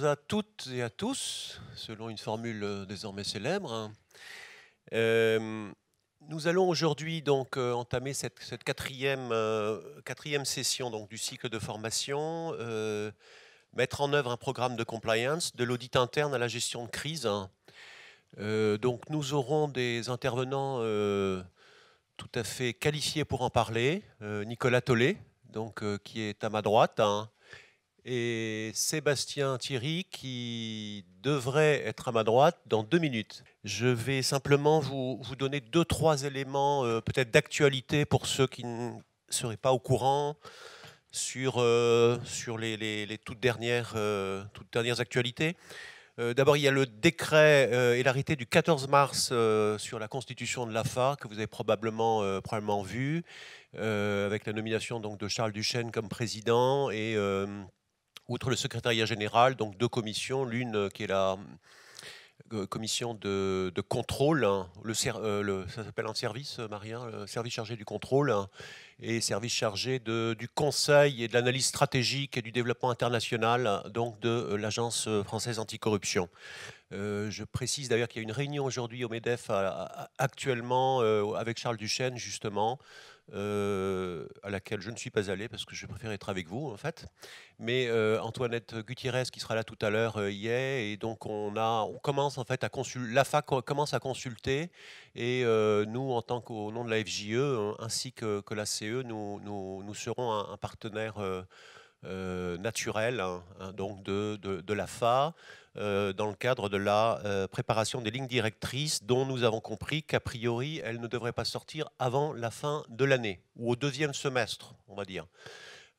à toutes et à tous, selon une formule désormais célèbre. Euh, Nous allons aujourd'hui donc entamer cette quatrième session donc, du cycle de formation, mettre en œuvre un programme de compliance, de l'audit interne à la gestion de crise. Donc nous aurons des intervenants tout à fait qualifiés pour en parler. Nicolas Tollet, donc, qui est à ma droite, hein, et Sébastien Thierry qui devrait être à ma droite dans 2 minutes. Je vais simplement vous donner 2, 3 éléments peut-être d'actualité pour ceux qui ne seraient pas au courant sur les toutes dernières actualités. D'abord, il y a le décret et l'arrêté du 14 mars sur la constitution de l'AFA que vous avez probablement vu, avec la nomination donc, de Charles Duchesne comme président et outre le secrétariat général, donc 2 commissions, l'une qui est la commission de contrôle, hein, ça s'appelle un service, Maria, le service chargé du contrôle, hein, et service chargé du conseil et de l'analyse stratégique et du développement international, donc de l'Agence française anticorruption. Je précise d'ailleurs qu'il y a une réunion aujourd'hui au MEDEF actuellement avec Charles Duchesne, justement, à laquelle je ne suis pas allé parce que je préfère être avec vous, en fait. Mais Antoinette Gutiérrez, qui sera là tout à l'heure, y est. Et donc, on commence en fait à consulter, l'AFA commence à consulter. Et nous, en tant qu'au nom de la FJE, ainsi que la CE, nous serons un partenaire naturel, hein, donc de l'AFA, dans le cadre de la préparation des lignes directrices dont nous avons compris qu'a priori, elles ne devraient pas sortir avant la fin de l'année, ou au deuxième semestre, on va dire.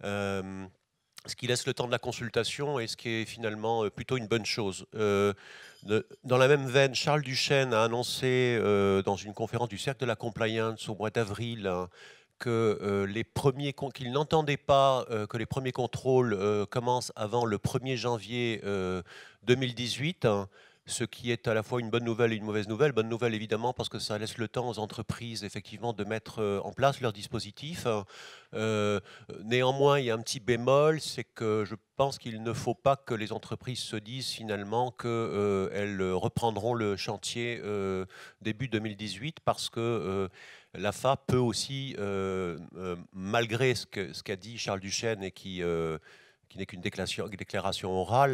Ce qui laisse le temps de la consultation et ce qui est finalement plutôt une bonne chose. Dans la même veine, Charles Duchesne a annoncé dans une conférence du Cercle de la Compliance au mois d'avril, hein, qu'il n'entendait pas que les premiers contrôles commencent avant le 1er janvier 2018, hein, ce qui est à la fois une bonne nouvelle et une mauvaise nouvelle. Bonne nouvelle évidemment parce que ça laisse le temps aux entreprises effectivement de mettre en place leur dispositif. Néanmoins, il y a un petit bémol, c'est que je pense qu'il ne faut pas que les entreprises se disent finalement qu'elles reprendront le chantier début 2018 parce que l'AFA peut aussi, malgré ce qu'a dit Charles Duchesne et qui n'est qu'une déclaration orale,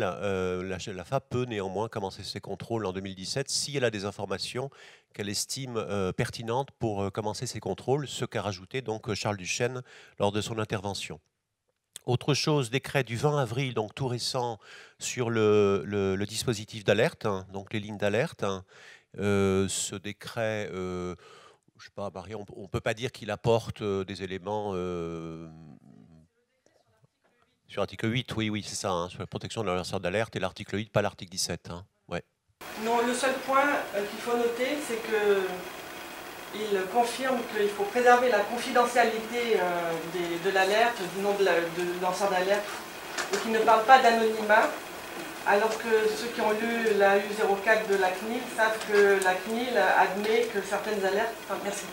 l'AFA peut néanmoins commencer ses contrôles en 2017 si elle a des informations qu'elle estime pertinentes pour commencer ses contrôles, ce qu'a rajouté donc Charles Duchesne lors de son intervention. Autre chose, décret du 20 avril, donc tout récent, sur le dispositif d'alerte, hein, donc les lignes d'alerte. Hein. Ce décret, je sais pas, Marie, on ne peut pas dire qu'il apporte des éléments sur l'article 8, oui, oui, c'est ça, hein, sur la protection de la lanceur d'alerte, et l'article 8, pas l'article 17. Hein, ouais. Non, le seul point qu'il faut noter, c'est qu'il confirme qu'il faut préserver la confidentialité de l'alerte, du nom de lanceur d'alerte, et qu'il ne parle pas d'anonymat, alors que ceux qui ont lu la U04 de la CNIL savent que la CNIL admet que certaines alertes... Enfin, merci.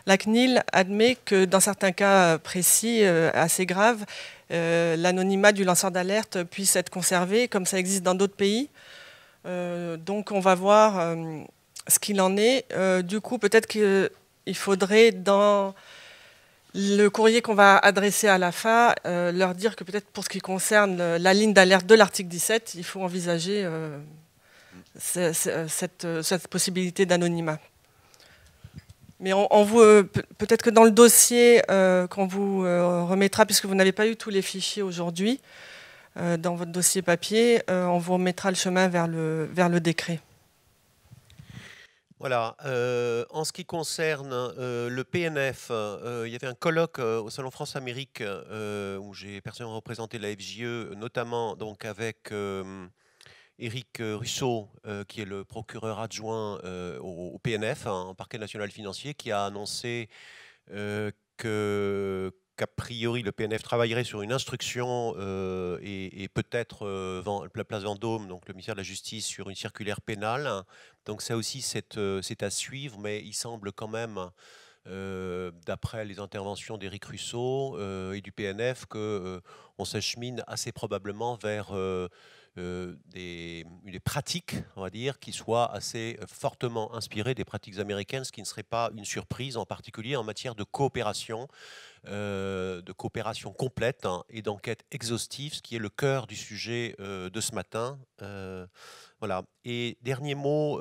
La CNIL admet que dans certains cas précis, assez graves, l'anonymat du lanceur d'alerte puisse être conservé, comme ça existe dans d'autres pays. Donc on va voir ce qu'il en est. Du coup, peut-être qu'il faudrait, dans le courrier qu'on va adresser à l'AFA, leur dire que peut-être pour ce qui concerne la ligne d'alerte de l'article 17, il faut envisager cette possibilité d'anonymat. Mais peut-être que dans le dossier qu'on vous remettra, puisque vous n'avez pas eu tous les fichiers aujourd'hui, dans votre dossier papier, on vous remettra le chemin vers le décret. Voilà. En ce qui concerne le PNF, il y avait un colloque au Salon France-Amérique où j'ai personnellement représenté la FJE, notamment donc avec Éric Russo, qui est le procureur adjoint au PNF, hein, parquet national financier, qui a annoncé qu'a priori le PNF travaillerait sur une instruction et peut-être la place Vendôme, donc le ministère de la Justice, sur une circulaire pénale. Donc ça aussi c'est à suivre, mais il semble quand même, d'après les interventions d'Éric Russo et du PNF, qu'on s'achemine assez probablement vers des pratiques, on va dire, qui soient assez fortement inspirées des pratiques américaines, ce qui ne serait pas une surprise, en particulier en matière de coopération complète, hein, et d'enquête exhaustive, ce qui est le cœur du sujet de ce matin. Voilà. Et dernier mot,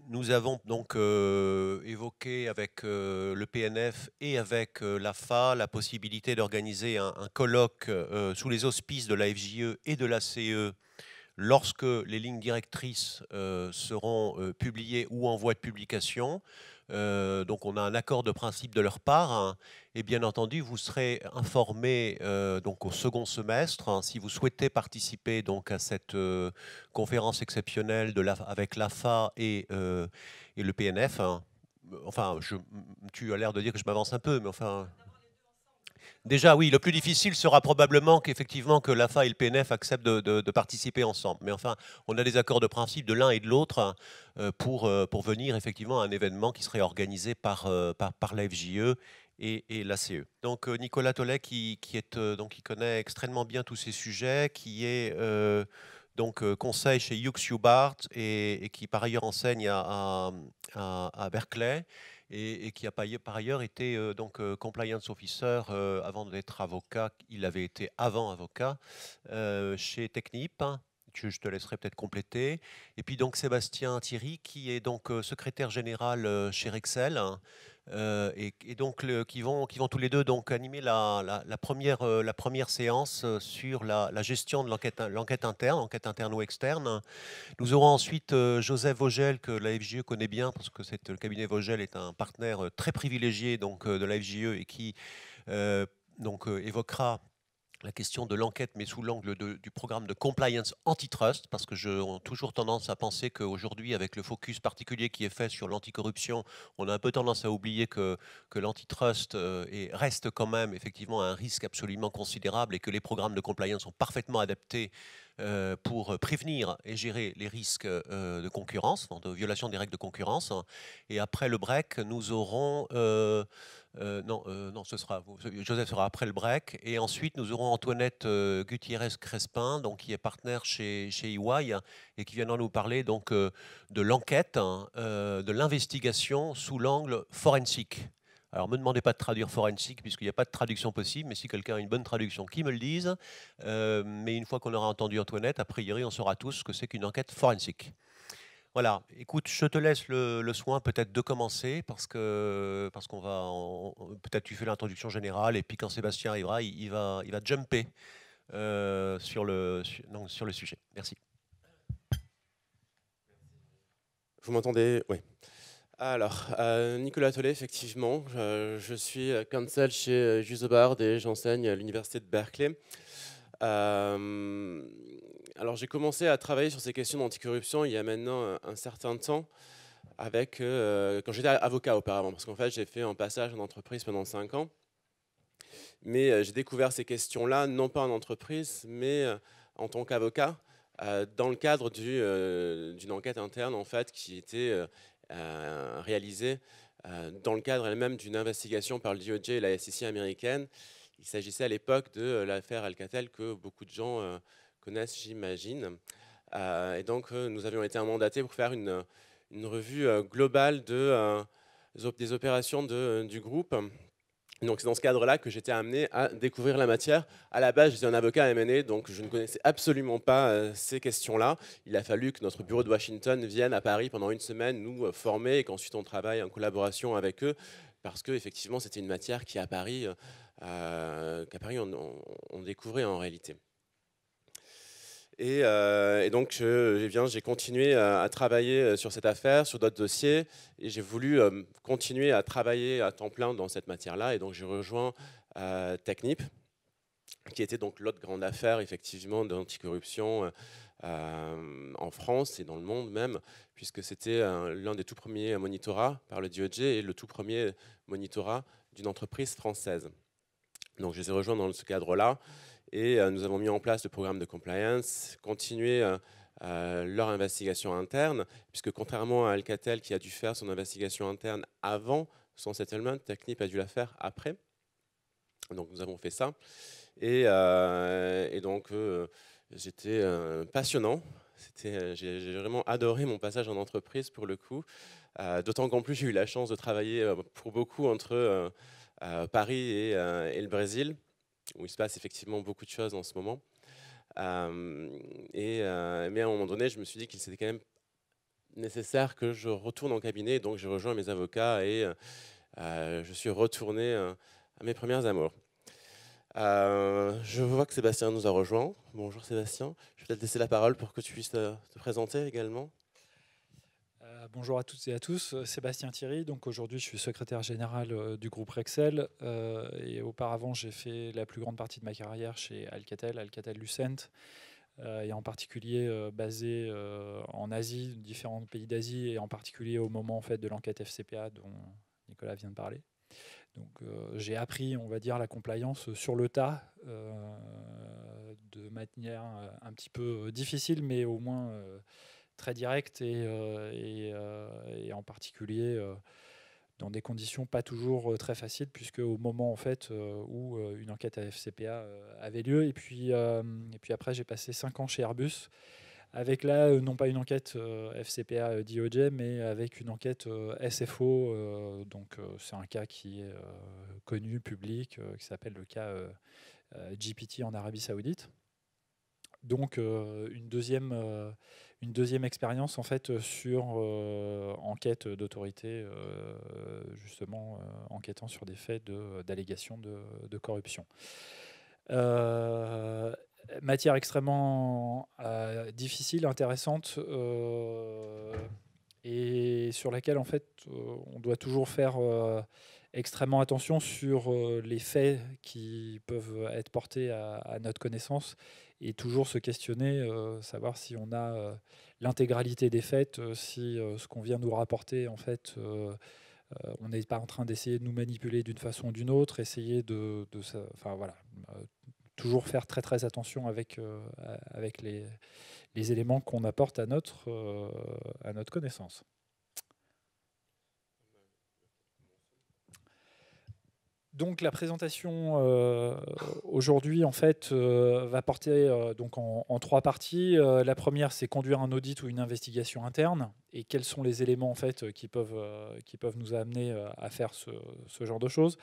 nous avons donc évoqué avec le PNF et avec l'AFA la possibilité d'organiser un colloque sous les auspices de la FJE et de la CE lorsque les lignes directrices seront publiées ou en voie de publication. Donc on a un accord de principe de leur part, hein, et bien entendu vous serez informés donc au second semestre, hein, si vous souhaitez participer donc à cette conférence exceptionnelle avec l'AFA et le PNF, hein. Enfin, tu as l'air de dire que je m'avance un peu, mais enfin... Déjà, oui, le plus difficile sera probablement qu'effectivement que l'AFA et le PNF acceptent de participer ensemble. Mais enfin, on a des accords de principe de l'un et de l'autre pour venir effectivement à un événement qui serait organisé par la FJE et la CE. Donc Nicolas Tollet, qui connaît extrêmement bien tous ces sujets, qui est conseil chez Hughes Hubbard et qui par ailleurs enseigne à Berkeley, et qui a par ailleurs été compliance officer avant d'être avocat. Il avait été avant avocat chez Technip. Je te laisserai peut-être compléter. Et puis donc Sébastien Thierry, qui est donc secrétaire général chez Rexel, et donc qui vont tous les deux donc animer la première séance sur la gestion de l'enquête interne ou externe. Nous aurons ensuite Joseph Vogel, que la FJE connaît bien, parce que le cabinet Vogel est un partenaire très privilégié de la FJE, et qui évoquera la question de l'enquête, mais sous l'angle du programme de compliance antitrust, parce que j'ai toujours tendance à penser qu'aujourd'hui, avec le focus particulier qui est fait sur l'anticorruption, on a un peu tendance à oublier que l'antitrust reste quand même effectivement un risque absolument considérable, et que les programmes de compliance sont parfaitement adaptés pour prévenir et gérer les risques de concurrence, de violation des règles de concurrence. Et après le break, nous aurons... non, Joseph sera après le break. Et ensuite, nous aurons Antoinette Gutiérrez-Crespin, qui est partenaire chez EY, et qui viendra nous parler de l'enquête, de l'investigation sous l'angle forensique. Alors, ne me demandez pas de traduire forensique, puisqu'il n'y a pas de traduction possible, mais si quelqu'un a une bonne traduction, qu'il me le dise. Mais une fois qu'on aura entendu Antoinette, a priori, on saura tous ce que c'est qu'une enquête forensique. Voilà, écoute, je te laisse le soin peut-être de commencer, parce qu'on va, peut-être tu fais l'introduction générale, et puis quand Sébastien arrivera, il va jumper sur le sujet. Merci. Vous m'entendez? Oui. Alors, Nicolas Tollet, effectivement, je suis counsel chez Hughes Hubbard et j'enseigne à l'université de Berkeley. Alors, j'ai commencé à travailler sur ces questions d'anticorruption il y a maintenant un certain temps, quand j'étais avocat auparavant, parce qu'en fait, j'ai fait un passage en entreprise pendant 5 ans. Mais j'ai découvert ces questions-là, non pas en entreprise, mais en tant qu'avocat, dans le cadre d'une enquête interne, en fait, qui était réalisée dans le cadre elle-même d'une investigation par le DOJ et la SEC américaine. Il s'agissait à l'époque de l'affaire Alcatel, que beaucoup de gens connaissent, j'imagine. Et donc, nous avions été mandatés pour faire une revue globale des opérations du groupe. Donc c'est dans ce cadre-là que j'étais amené à découvrir la matière. À la base, j'étais un avocat M&A, donc je ne connaissais absolument pas ces questions-là. Il a fallu que notre bureau de Washington vienne à Paris pendant une semaine nous former, et qu'ensuite on travaille en collaboration avec eux, parce qu'effectivement c'était une matière qu'à Paris, on découvrait en réalité. Et donc, j'ai continué à travailler sur cette affaire, sur d'autres dossiers, et j'ai voulu continuer à travailler à temps plein dans cette matière-là. Et donc, j'ai rejoint Technip, qui était donc l'autre grande affaire, effectivement, d'anticorruption en France et dans le monde même, puisque c'était l'un des tout premiers monitorats par le DOJ et le tout premier monitorat d'une entreprise française. Donc, je les ai rejoints dans ce cadre-là. Et nous avons mis en place le programme de compliance, continué leur investigation interne, puisque contrairement à Alcatel qui a dû faire son investigation interne avant son settlement, Technip a dû la faire après. Donc nous avons fait ça. Et donc J'étais passionnant. J'ai vraiment adoré mon passage en entreprise pour le coup. D'autant qu'en plus, j'ai eu la chance de travailler pour beaucoup entre Paris et le Brésil, où il se passe effectivement beaucoup de choses en ce moment. Mais à un moment donné, je me suis dit qu'il c'était quand même nécessaire que je retourne en cabinet. Donc, j'ai rejoint mes avocats et je suis retourné à mes premières amours. Je vois que Sébastien nous a rejoint. Bonjour Sébastien. Je vais peut-être laisser la parole pour que tu puisses te présenter également. Bonjour à toutes et à tous, Sébastien Thierry. Donc aujourd'hui, je suis secrétaire général du groupe Rexel et auparavant, j'ai fait la plus grande partie de ma carrière chez Alcatel-Lucent et en particulier basé en Asie, différents pays d'Asie et en particulier au moment en fait de l'enquête FCPA dont Nicolas vient de parler. Donc j'ai appris, on va dire, la compliance sur le tas de manière un petit peu difficile, mais au moins très direct et en particulier dans des conditions pas toujours très faciles, puisque au moment en fait où une enquête à FCPA avait lieu, et puis après j'ai passé 5 ans chez Airbus avec là non pas une enquête FCPA DOJ, mais avec une enquête SFO. Donc c'est un cas qui est connu, public, qui s'appelle le cas GPT en Arabie Saoudite. Donc une deuxième expérience en fait sur enquête d'autorité, justement enquêtant sur des faits d'allégation de corruption. Matière extrêmement difficile, intéressante et sur laquelle en fait on doit toujours faire extrêmement attention sur les faits qui peuvent être portés à notre connaissance et toujours se questionner, savoir si on a l'intégralité des faits, si ce qu'on vient nous rapporter en fait on n'est pas en train d'essayer de nous manipuler d'une façon ou d'une autre, essayer enfin voilà, toujours faire très très attention avec les éléments qu'on apporte à notre connaissance. Donc la présentation aujourd'hui en fait va porter donc en 3 parties. La première, c'est conduire un audit ou une investigation interne et quels sont les éléments en fait qui peuvent nous amener à faire ce genre de choses.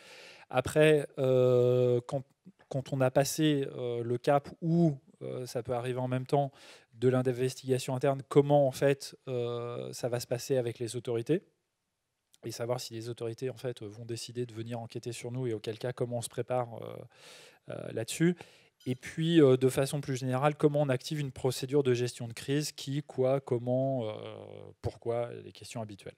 Après, quand on a passé le cap ou ça peut arriver en même temps de l'investigation interne, comment en fait ça va se passer avec les autorités et savoir si les autorités en fait vont décider de venir enquêter sur nous et auquel cas comment on se prépare là-dessus. Et puis de façon plus générale, comment on active une procédure de gestion de crise, qui, quoi, comment, pourquoi, les questions habituelles.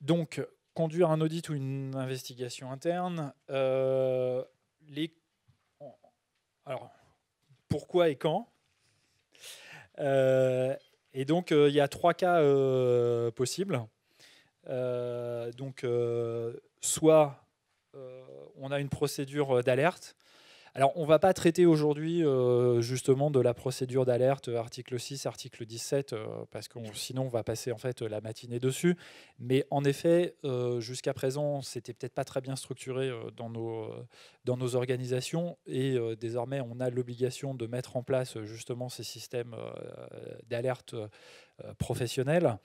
Donc conduire un audit ou une investigation interne. Alors pourquoi et quand? Et donc, il y a 3 cas possibles. Soit on a une procédure d'alerte. Alors, on ne va pas traiter aujourd'hui justement de la procédure d'alerte article 6, article 17, parce que sinon on va passer en fait la matinée dessus. Mais en effet, jusqu'à présent, c'était peut-être pas très bien structuré dans nos organisations. Et désormais, on a l'obligation de mettre en place justement ces systèmes d'alerte professionnels.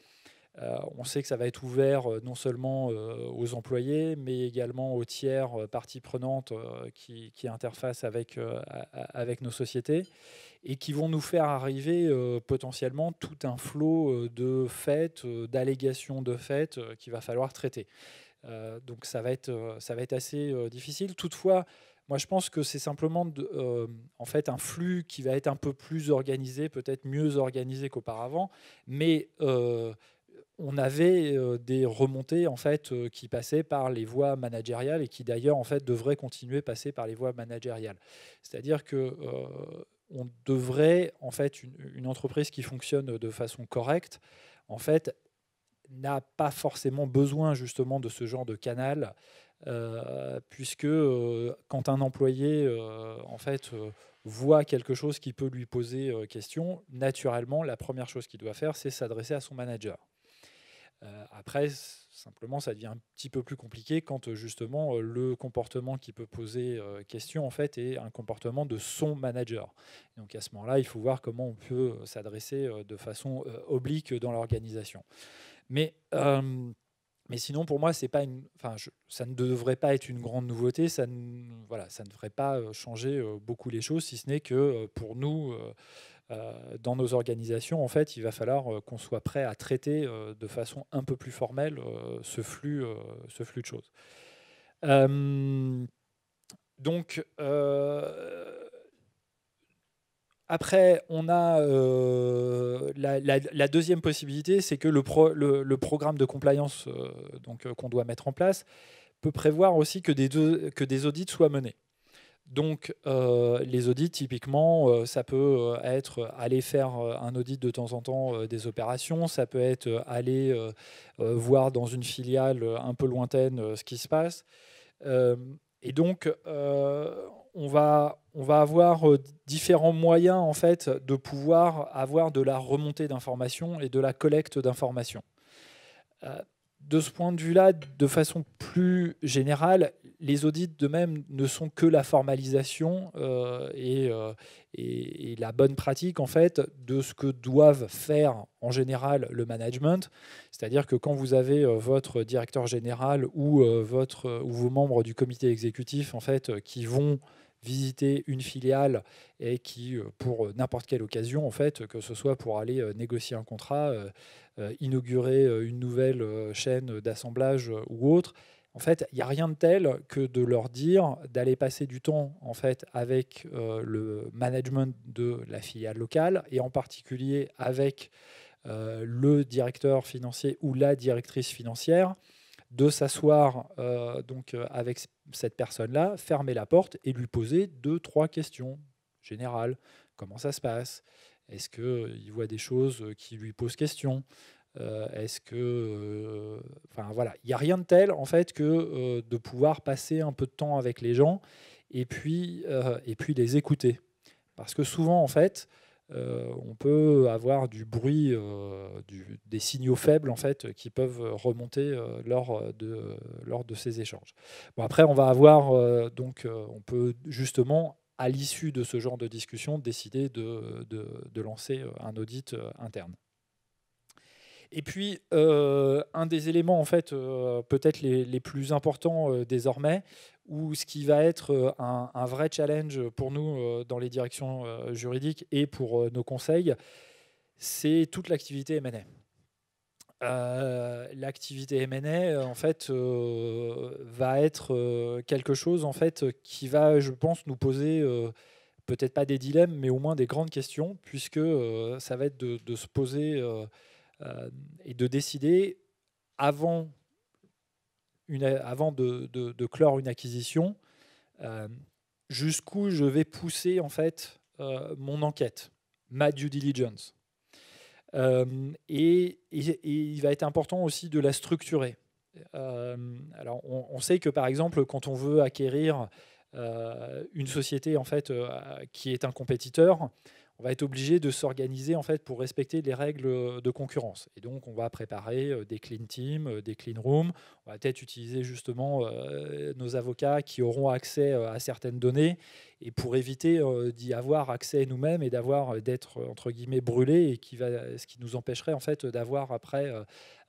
On sait que ça va être ouvert non seulement aux employés, mais également aux tiers parties prenantes qui interfacent avec nos sociétés et qui vont nous faire arriver potentiellement tout un flot de faits, d'allégations de faits qu'il va falloir traiter. Donc ça va être assez difficile. Toutefois, moi je pense que c'est simplement en fait un flux qui va être un peu plus organisé, peut-être mieux organisé qu'auparavant, mais on avait des remontées en fait qui passaient par les voies managériales et qui d'ailleurs en fait devraient continuer à passer par les voies managériales. C'est-à-dire que on devrait en fait une entreprise qui fonctionne de façon correcte en fait n'a pas forcément besoin justement de ce genre de canal puisque quand un employé en fait voit quelque chose qui peut lui poser question, naturellement la première chose qu'il doit faire c'est s'adresser à son manager. Après, simplement, ça devient un petit peu plus compliqué quand justement le comportement qui peut poser question en fait est un comportement de son manager. Donc à ce moment-là, il faut voir comment on peut s'adresser de façon oblique dans l'organisation. Mais sinon, pour moi, c'est pas ça ne devrait pas être une grande nouveauté. Ça ne devrait pas changer beaucoup les choses, si ce n'est que pour nous, dans nos organisations, en fait, il va falloir qu'on soit prêt à traiter de façon un peu plus formelle ce flux de choses. Donc, après, on a la deuxième possibilité, c'est que le programme de compliance qu'on doit mettre en place peut prévoir aussi que des audits soient menés. Donc, les audits, typiquement, ça peut être aller faire un audit de temps en temps des opérations, ça peut être aller voir dans une filiale un peu lointaine ce qui se passe. Et donc, on va avoir différents moyens en fait, de pouvoir avoir de la remontée d'informations et de la collecte d'informations. De ce point de vue-là, de façon plus générale, les audits d'eux-mêmes ne sont que la formalisation et la bonne pratique en fait, de ce que doivent faire en général le management. C'est-à-dire que quand vous avez votre directeur général ou vos membres du comité exécutif en fait, qui vont visiter une filiale et qui, pour n'importe quelle occasion, en fait, que ce soit pour aller négocier un contrat, inaugurer une nouvelle chaîne d'assemblage ou autre, en fait, il n'y a rien de tel que de leur dire d'aller passer du temps en fait, avec le management de la filiale locale et en particulier avec le directeur financier ou la directrice financière, de s'asseoir avec cette personne-là, fermer la porte et lui poser 2-3 questions générales. Comment ça se passe ? Est-ce qu'il voit des choses qui lui posent question ? Est-ce que... voilà, il n'y a rien de tel en fait que de pouvoir passer un peu de temps avec les gens et puis les écouter. Parce que souvent, en fait, on peut avoir du bruit, des signaux faibles en fait, qui peuvent remonter lors de ces échanges. Bon, après, on va avoir, on peut justement, à l'issue de ce genre de discussion, décider de lancer un audit interne. Et puis, un des éléments en fait, peut-être les plus importants désormais, ou ce qui va être un vrai challenge pour nous dans les directions juridiques et pour nos conseils, c'est toute l'activité M&A. L'activité M&A en fait, va être quelque chose en fait, qui va, je pense, nous poser peut-être pas des dilemmes, mais au moins des grandes questions, puisque ça va être de se poser et de décider avant de clore une acquisition jusqu'où je vais pousser en fait mon enquête, ma due diligence. Et il va être important aussi de la structurer. Alors on sait que par exemple quand on veut acquérir une société en fait, qui est un compétiteur, on va être obligé de s'organiser en fait, pour respecter les règles de concurrence. Et donc, on va préparer des clean teams, des clean rooms. On va peut-être utiliser justement nos avocats qui auront accès à certaines données. Et pour éviter d'y avoir accès nous-mêmes et d'être, entre guillemets, brûlés, ce qui nous empêcherait en fait, d'avoir après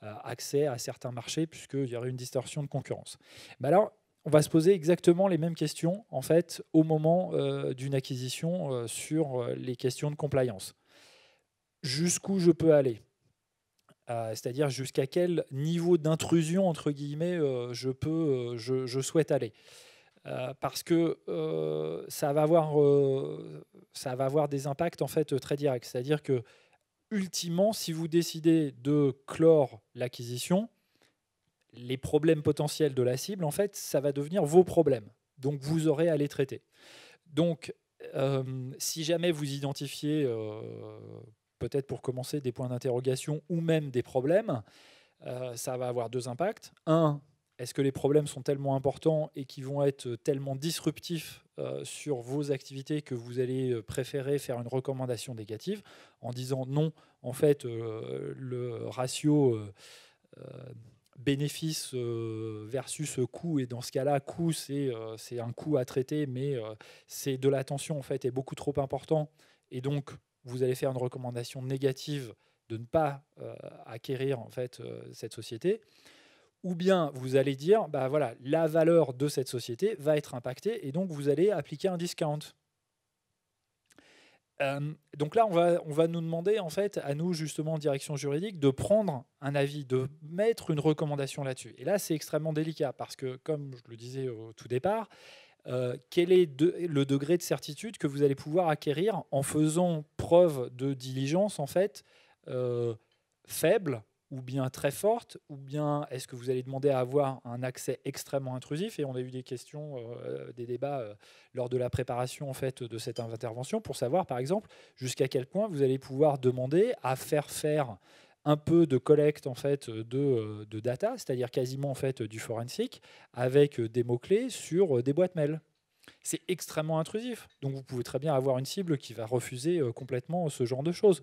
accès à certains marchés, puisqu'il y aurait une distorsion de concurrence. Mais alors, on va se poser exactement les mêmes questions en fait, au moment d'une acquisition sur les questions de compliance. Jusqu'où je peux aller ? C'est-à-dire jusqu'à quel niveau d'intrusion, entre guillemets, je souhaite aller. Parce que ça va avoir des impacts en fait, très directs. C'est-à-dire que, ultimement, si vous décidez de clore l'acquisition, les problèmes potentiels de la cible, en fait, ça va devenir vos problèmes. Donc, vous aurez à les traiter. Donc, si jamais vous identifiez, peut-être pour commencer, des points d'interrogation ou même des problèmes, ça va avoir deux impacts. Un, est-ce que les problèmes sont tellement importants et qui vont être tellement disruptifs sur vos activités que vous allez préférer faire une recommandation négative en disant non, en fait, le ratio bénéfice versus coût, et dans ce cas-là, coût, c'est un coût à traiter, mais c'est de l'attention en fait est beaucoup trop important, et donc vous allez faire une recommandation négative de ne pas acquérir en fait cette société, ou bien vous allez dire bah voilà, la valeur de cette société va être impactée et donc vous allez appliquer un discount. Donc là, on va nous demander, en fait, à nous, justement, en direction juridique, de prendre un avis, de mettre une recommandation là-dessus. Et là, c'est extrêmement délicat parce que, comme je le disais au tout départ, quel est le degré de certitude que vous allez pouvoir acquérir en faisant preuve de diligence, en fait, faible ou bien très forte, ou bien est-ce que vous allez demander à avoir un accès extrêmement intrusif? Et on a eu des questions, des débats lors de la préparation en fait, de cette intervention pour savoir, par exemple, jusqu'à quel point vous allez pouvoir demander à faire un peu de collecte en fait, de data, c'est-à-dire quasiment en fait, du forensic, avec des mots-clés sur des boîtes mail. C'est extrêmement intrusif. Donc vous pouvez très bien avoir une cible qui va refuser complètement ce genre de choses.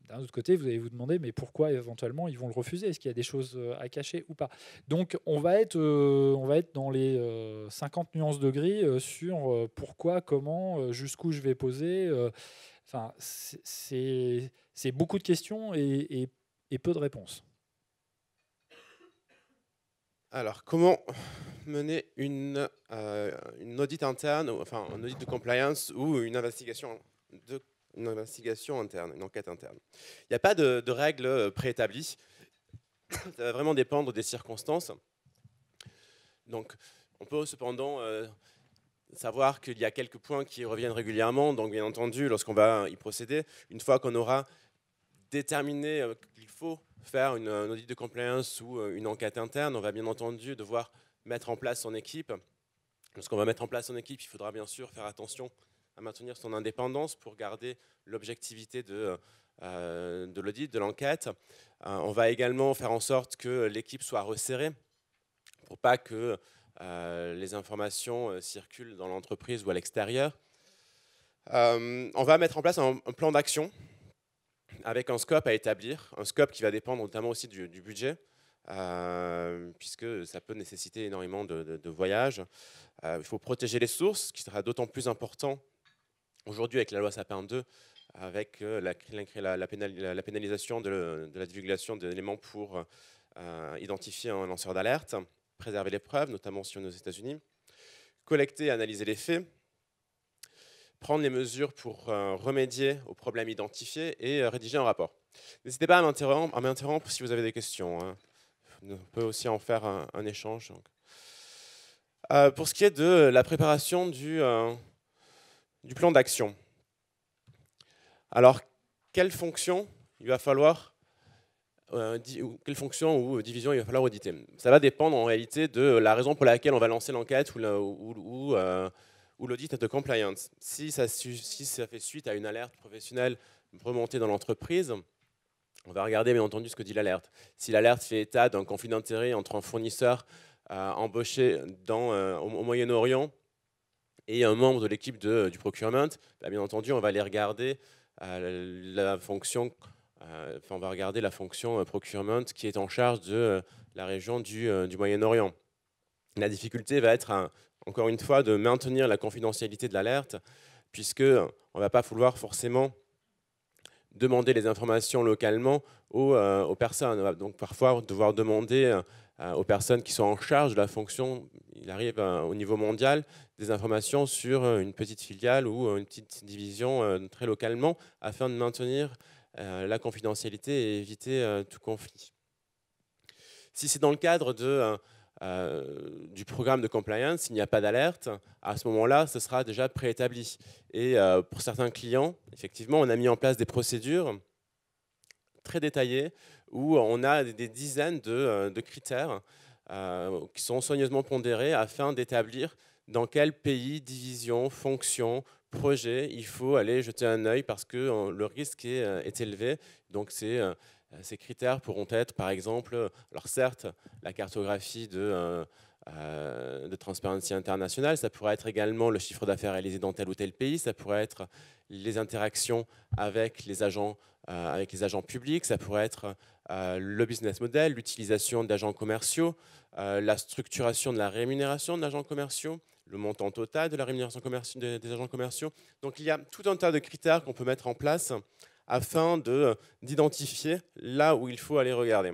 D'un autre côté, vous allez vous demander mais pourquoi éventuellement ils vont le refuser? Est-ce qu'il y a des choses à cacher ou pas? Donc on va être dans les 50 nuances de gris sur pourquoi, comment, jusqu'où je vais poser. Enfin, c'est beaucoup de questions et peu de réponses. Alors, comment mener une audit interne, enfin un audit de compliance ou une investigation interne, une enquête interne? Il n'y a pas de règles préétablies. Ça va vraiment dépendre des circonstances. Donc, on peut cependant savoir qu'il y a quelques points qui reviennent régulièrement. Donc, bien entendu, lorsqu'on va y procéder, une fois qu'on aura déterminé qu'il faut faire un audit de compliance ou une enquête interne, on va bien entendu devoir mettre en place son équipe. Lorsqu'on va mettre en place son équipe, il faudra bien sûr faire attention à maintenir son indépendance pour garder l'objectivité de l'audit, de l'enquête. On va également faire en sorte que l'équipe soit resserrée pour pas que les informations circulent dans l'entreprise ou à l'extérieur. On va mettre en place un plan d'action avec un scope à établir, un scope qui va dépendre notamment aussi du budget, puisque ça peut nécessiter énormément de voyages. Il faut protéger les sources, ce qui sera d'autant plus important aujourd'hui avec la loi Sapin 2, avec la pénalisation de la divulgation d'éléments pour identifier un lanceur d'alerte, préserver les preuves, notamment si on est aux États-Unis, collecter et analyser les faits, prendre les mesures pour remédier aux problèmes identifiés et rédiger un rapport. N'hésitez pas à m'interrompre si vous avez des questions. Hein. On peut aussi en faire un échange. Donc. Pour ce qui est de la préparation du plan d'action, alors quelle fonction il va falloir quelle fonction ou division il va falloir auditer? Ça va dépendre en réalité de la raison pour laquelle on va lancer l'enquête ou l'audit de compliance. Si ça fait suite à une alerte professionnelle remontée dans l'entreprise, on va regarder bien entendu ce que dit l'alerte. Si l'alerte fait état d'un conflit d'intérêt entre un fournisseur embauché au Moyen-Orient et un membre de l'équipe du procurement, bien entendu, on va aller regarder la fonction procurement qui est en charge de la région du Moyen-Orient. La difficulté va être, encore une fois, de maintenir la confidentialité de l'alerte, puisqu'on ne va pas vouloir forcément demander les informations localement aux personnes. On va donc parfois devoir demander aux personnes qui sont en charge de la fonction, il arrive au niveau mondial, des informations sur une petite filiale ou une petite division très localement, afin de maintenir la confidentialité et éviter tout conflit. Si c'est dans le cadre du programme de compliance, s'il n'y a pas d'alerte, à ce moment-là, ce sera déjà préétabli. Et pour certains clients, effectivement, on a mis en place des procédures très détaillées où on a des dizaines de critères qui sont soigneusement pondérés afin d'établir dans quel pays, division, fonction, projet, il faut aller jeter un œil parce que le risque est élevé. Donc ces critères pourront être, par exemple, alors certes, la cartographie de Transparency International, ça pourrait être également le chiffre d'affaires réalisé dans tel ou tel pays, ça pourrait être les interactions avec les agents avec les agents publics, ça pourrait être le business model, l'utilisation d'agents commerciaux, la structuration de la rémunération d'agents commerciaux, le montant total de la rémunération des agents commerciaux. Donc il y a tout un tas de critères qu'on peut mettre en place afin d'identifier là où il faut aller regarder.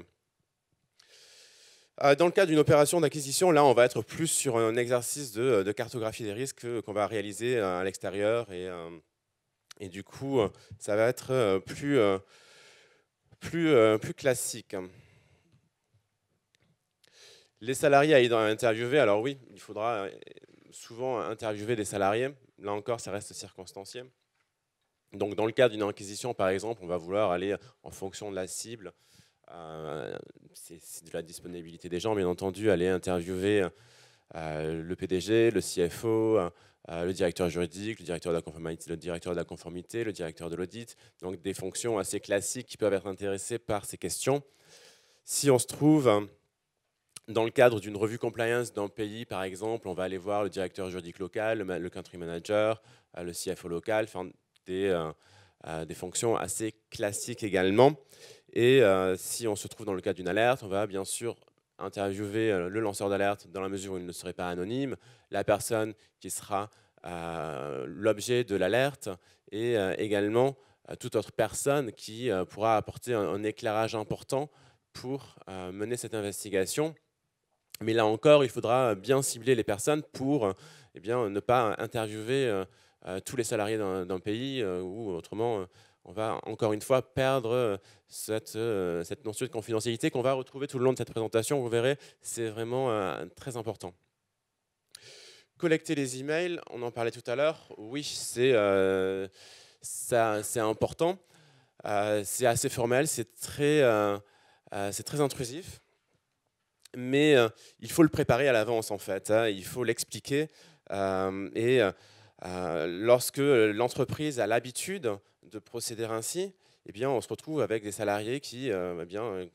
Dans le cas d'une opération d'acquisition, là on va être plus sur un exercice de cartographie des risques qu'on va réaliser à l'extérieur et du coup ça va être plus classique. Les salariés à interviewer, alors oui, il faudra souvent interviewer des salariés. Là encore, ça reste circonstancié. Donc dans le cas d'une acquisition, par exemple, on va vouloir aller en fonction de la cible. C'est de la disponibilité des gens, bien entendu, aller interviewer le PDG, le CFO, le directeur juridique, le directeur de la conformité, le directeur de l'audit. Donc des fonctions assez classiques qui peuvent être intéressées par ces questions. Si on se trouve dans le cadre d'une revue compliance d'un pays, par exemple, on va aller voir le directeur juridique local, le country manager, le CFO local, enfin, des fonctions assez classiques également. Et si on se trouve dans le cadre d'une alerte, on va bien sûr interviewer le lanceur d'alerte dans la mesure où il ne serait pas anonyme, la personne qui sera l'objet de l'alerte et également toute autre personne qui pourra apporter un éclairage important pour mener cette investigation. Mais là encore, il faudra bien cibler les personnes pour ne pas interviewer tous les salariés d'un pays ou autrement, on va encore une fois perdre cette notion de confidentialité qu'on va retrouver tout le long de cette présentation. Vous verrez, c'est vraiment très important. Collecter les emails, on en parlait tout à l'heure. Oui, c'est important. C'est assez formel, c'est très intrusif. Mais il faut le préparer à l'avance en fait, hein, il faut l'expliquer lorsque l'entreprise a l'habitude de procéder ainsi, eh bien, on se retrouve avec des salariés qui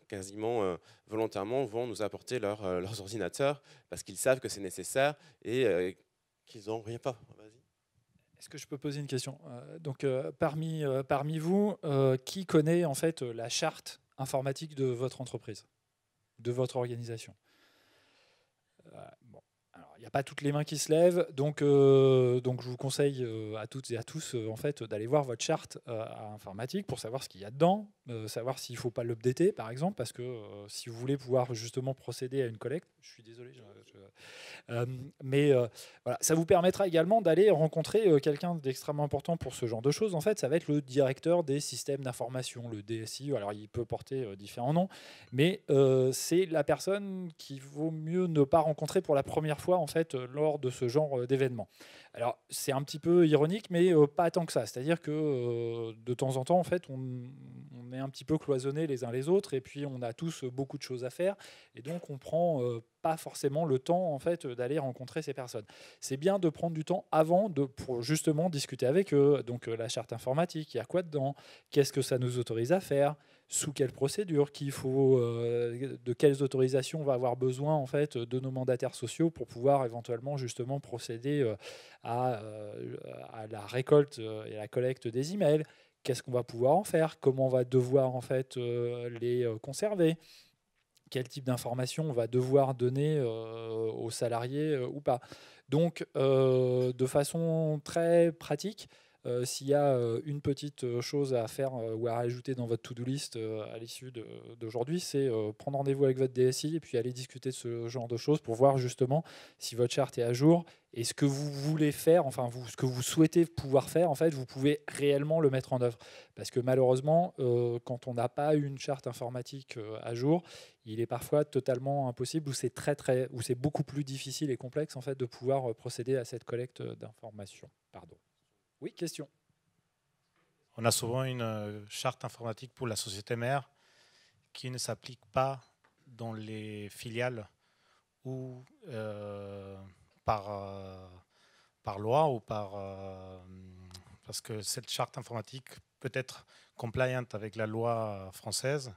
quasiment volontairement vont nous apporter leurs ordinateurs parce qu'ils savent que c'est nécessaire et qu'ils n'ont rien pas. Est-ce que je peux poser une question? Parmi vous, qui connaît en fait la charte informatique de votre entreprise, de votre organisation? Bon. Alors, il n'y a pas toutes les mains qui se lèvent, donc je vous conseille à toutes et à tous en fait, d'aller voir votre charte informatique pour savoir ce qu'il y a dedans, savoir s'il ne faut pas l'updater par exemple, parce que si vous voulez pouvoir justement procéder à une collecte, je suis désolé, voilà, ça vous permettra également d'aller rencontrer quelqu'un d'extrêmement important pour ce genre de choses. En fait, ça va être le directeur des systèmes d'information, le DSI. Alors, il peut porter différents noms, mais c'est la personne qu'il vaut mieux ne pas rencontrer pour la première fois en fait lors de ce genre d'événement. Alors, c'est un petit peu ironique, mais pas tant que ça. C'est-à-dire que de temps en temps, en fait, on est un petit peu cloisonnés les uns les autres, et puis on a tous beaucoup de choses à faire, et donc on prend pas forcément le temps en fait d'aller rencontrer ces personnes. C'est bien de prendre du temps avant pour justement discuter avec eux. Donc la charte informatique, il y a quoi dedans? Qu'est-ce que ça nous autorise à faire? Sous quelle procédure, de quelles autorisations on va avoir besoin en fait de nos mandataires sociaux pour pouvoir éventuellement justement procéder à la récolte et à la collecte des emails. Qu'est-ce qu'on va pouvoir en faire? Comment on va devoir en fait les conserver? Quel type d'informations on va devoir donner aux salariés ou pas. Donc, de façon très pratique, s'il y a une petite chose à faire ou à rajouter dans votre to-do list à l'issue d'aujourd'hui, c'est prendre rendez-vous avec votre DSI et puis aller discuter de ce genre de choses pour voir justement si votre charte est à jour et ce que vous voulez faire, enfin ce que vous souhaitez pouvoir faire, en fait, vous pouvez réellement le mettre en œuvre. Parce que malheureusement, quand on n'a pas une charte informatique à jour, il est parfois totalement impossible ou c'est beaucoup plus difficile et complexe en fait de pouvoir procéder à cette collecte d'informations. Pardon. Oui, question. On a souvent une charte informatique pour la société mère qui ne s'applique pas dans les filiales ou par loi ou parce que cette charte informatique peut être compliant avec la loi française,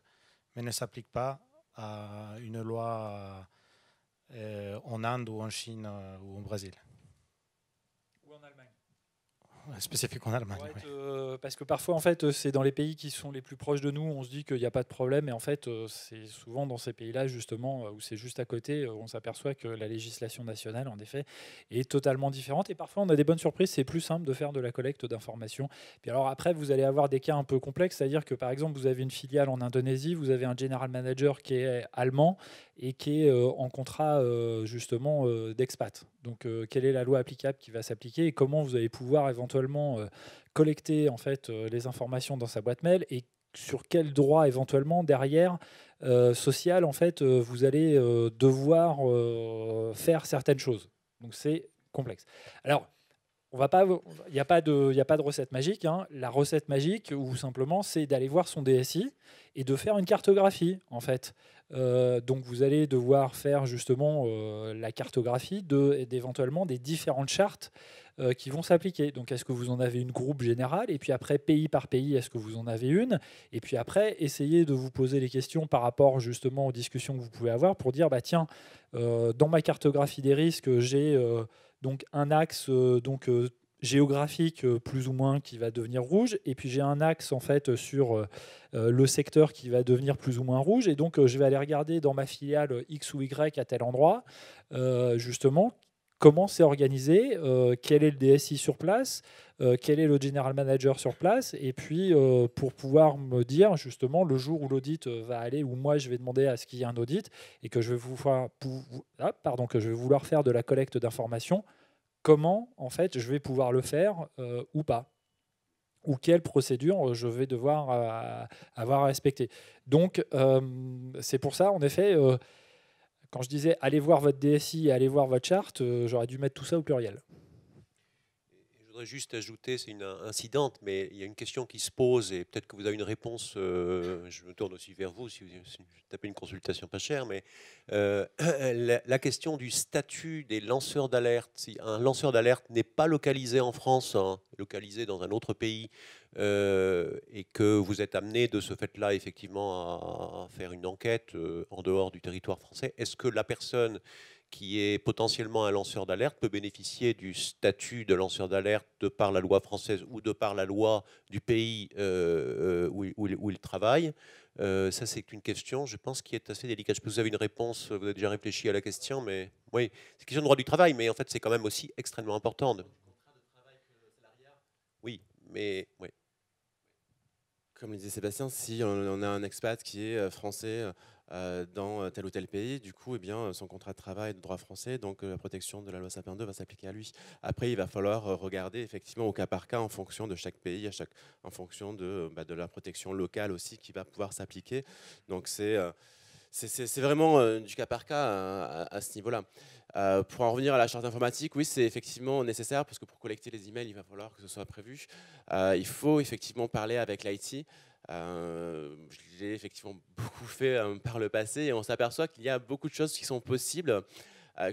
mais ne s'applique pas à une loi en Inde ou en Chine ou au Brésil. Ou en Allemagne. spécifique en Allemagne. Pour être, Oui. parce que parfois, en fait, c'est dans les pays qui sont les plus proches de nous, on se dit qu'il n'y a pas de problème, et en fait, c'est souvent dans ces pays-là, justement, où c'est juste à côté, on s'aperçoit que la législation nationale, en effet, est totalement différente. Et parfois, on a des bonnes surprises, c'est plus simple de faire de la collecte d'informations. Puis alors après, vous allez avoir des cas un peu complexes, c'est-à-dire que, par exemple, vous avez une filiale en Indonésie, vous avez un general manager qui est allemand et qui est en contrat, justement, d'expat. Donc, quelle est la loi applicable qui va s'appliquer et comment vous allez pouvoir éventuellement collecter en fait les informations dans sa boîte mail et sur quel droit éventuellement derrière social en fait vous allez devoir faire certaines choses. Donc c'est complexe. Alors on va pas, il n'y a pas de recette magique. Hein. La recette magique, ou simplement, c'est d'aller voir son DSI et de faire une cartographie en fait. Donc vous allez devoir faire justement la cartographie d'éventuellement des différentes chartes qui vont s'appliquer. Donc est-ce que vous en avez une groupe générale, et puis après pays par pays, est-ce que vous en avez une, et puis après essayez de vous poser les questions par rapport justement aux discussions que vous pouvez avoir pour dire bah tiens dans ma cartographie des risques j'ai donc un axe géographique plus ou moins qui va devenir rouge, et puis j'ai un axe en fait sur le secteur qui va devenir plus ou moins rouge, et donc je vais aller regarder dans ma filiale X ou Y à tel endroit justement comment c'est organisé, quel est le DSI sur place, quel est le general manager sur place, et puis pour pouvoir me dire justement le jour où l'audit va aller, où moi je vais demander à ce qu'il y ait un audit et que je vais que je vais vouloir faire de la collecte d'informations, comment en fait je vais pouvoir le faire ou pas, ou quelle procédure je vais devoir avoir à respecter. Donc c'est pour ça en effet quand je disais allez voir votre DSI et allez voir votre charte, j'aurais dû mettre tout ça au pluriel. Je voudrais juste ajouter, c'est une incidente, mais il y a une question qui se pose et peut-être que vous avez une réponse. Je me tourne aussi vers vous si vous tapez une consultation pas chère, mais la question du statut des lanceurs d'alerte. Si un lanceur d'alerte n'est pas localisé en France, hein, localisé dans un autre pays, et que vous êtes amené de ce fait-là effectivement à faire une enquête en dehors du territoire français, est-ce que la personne qui est potentiellement un lanceur d'alerte peut bénéficier du statut de lanceur d'alerte de par la loi française ou de par la loi du pays où il travaille? Ça, c'est une question, je pense, qui est assez délicate. Je pense que vous avez une réponse, vous avez déjà réfléchi à la question, mais oui, c'est une question de droit du travail, mais en fait, c'est quand même aussi extrêmement important. Oui, mais oui. Comme le disait Sébastien, si on a un expat qui est français dans tel ou tel pays, du coup, eh bien, son contrat de travail est de droit français, donc la protection de la loi Sapin 2 va s'appliquer à lui. Après, il va falloir regarder effectivement au cas par cas en fonction de chaque pays, en fonction de la protection locale aussi qui va pouvoir s'appliquer. Donc c'est vraiment du cas par cas à ce niveau-là. Pour en revenir à la charte informatique, oui, c'est effectivement nécessaire parce que pour collecter les emails, il va falloir que ce soit prévu. Il faut effectivement parler avec l'IT. Je l'ai effectivement beaucoup fait par le passé et on s'aperçoit qu'il y a beaucoup de choses qui sont possibles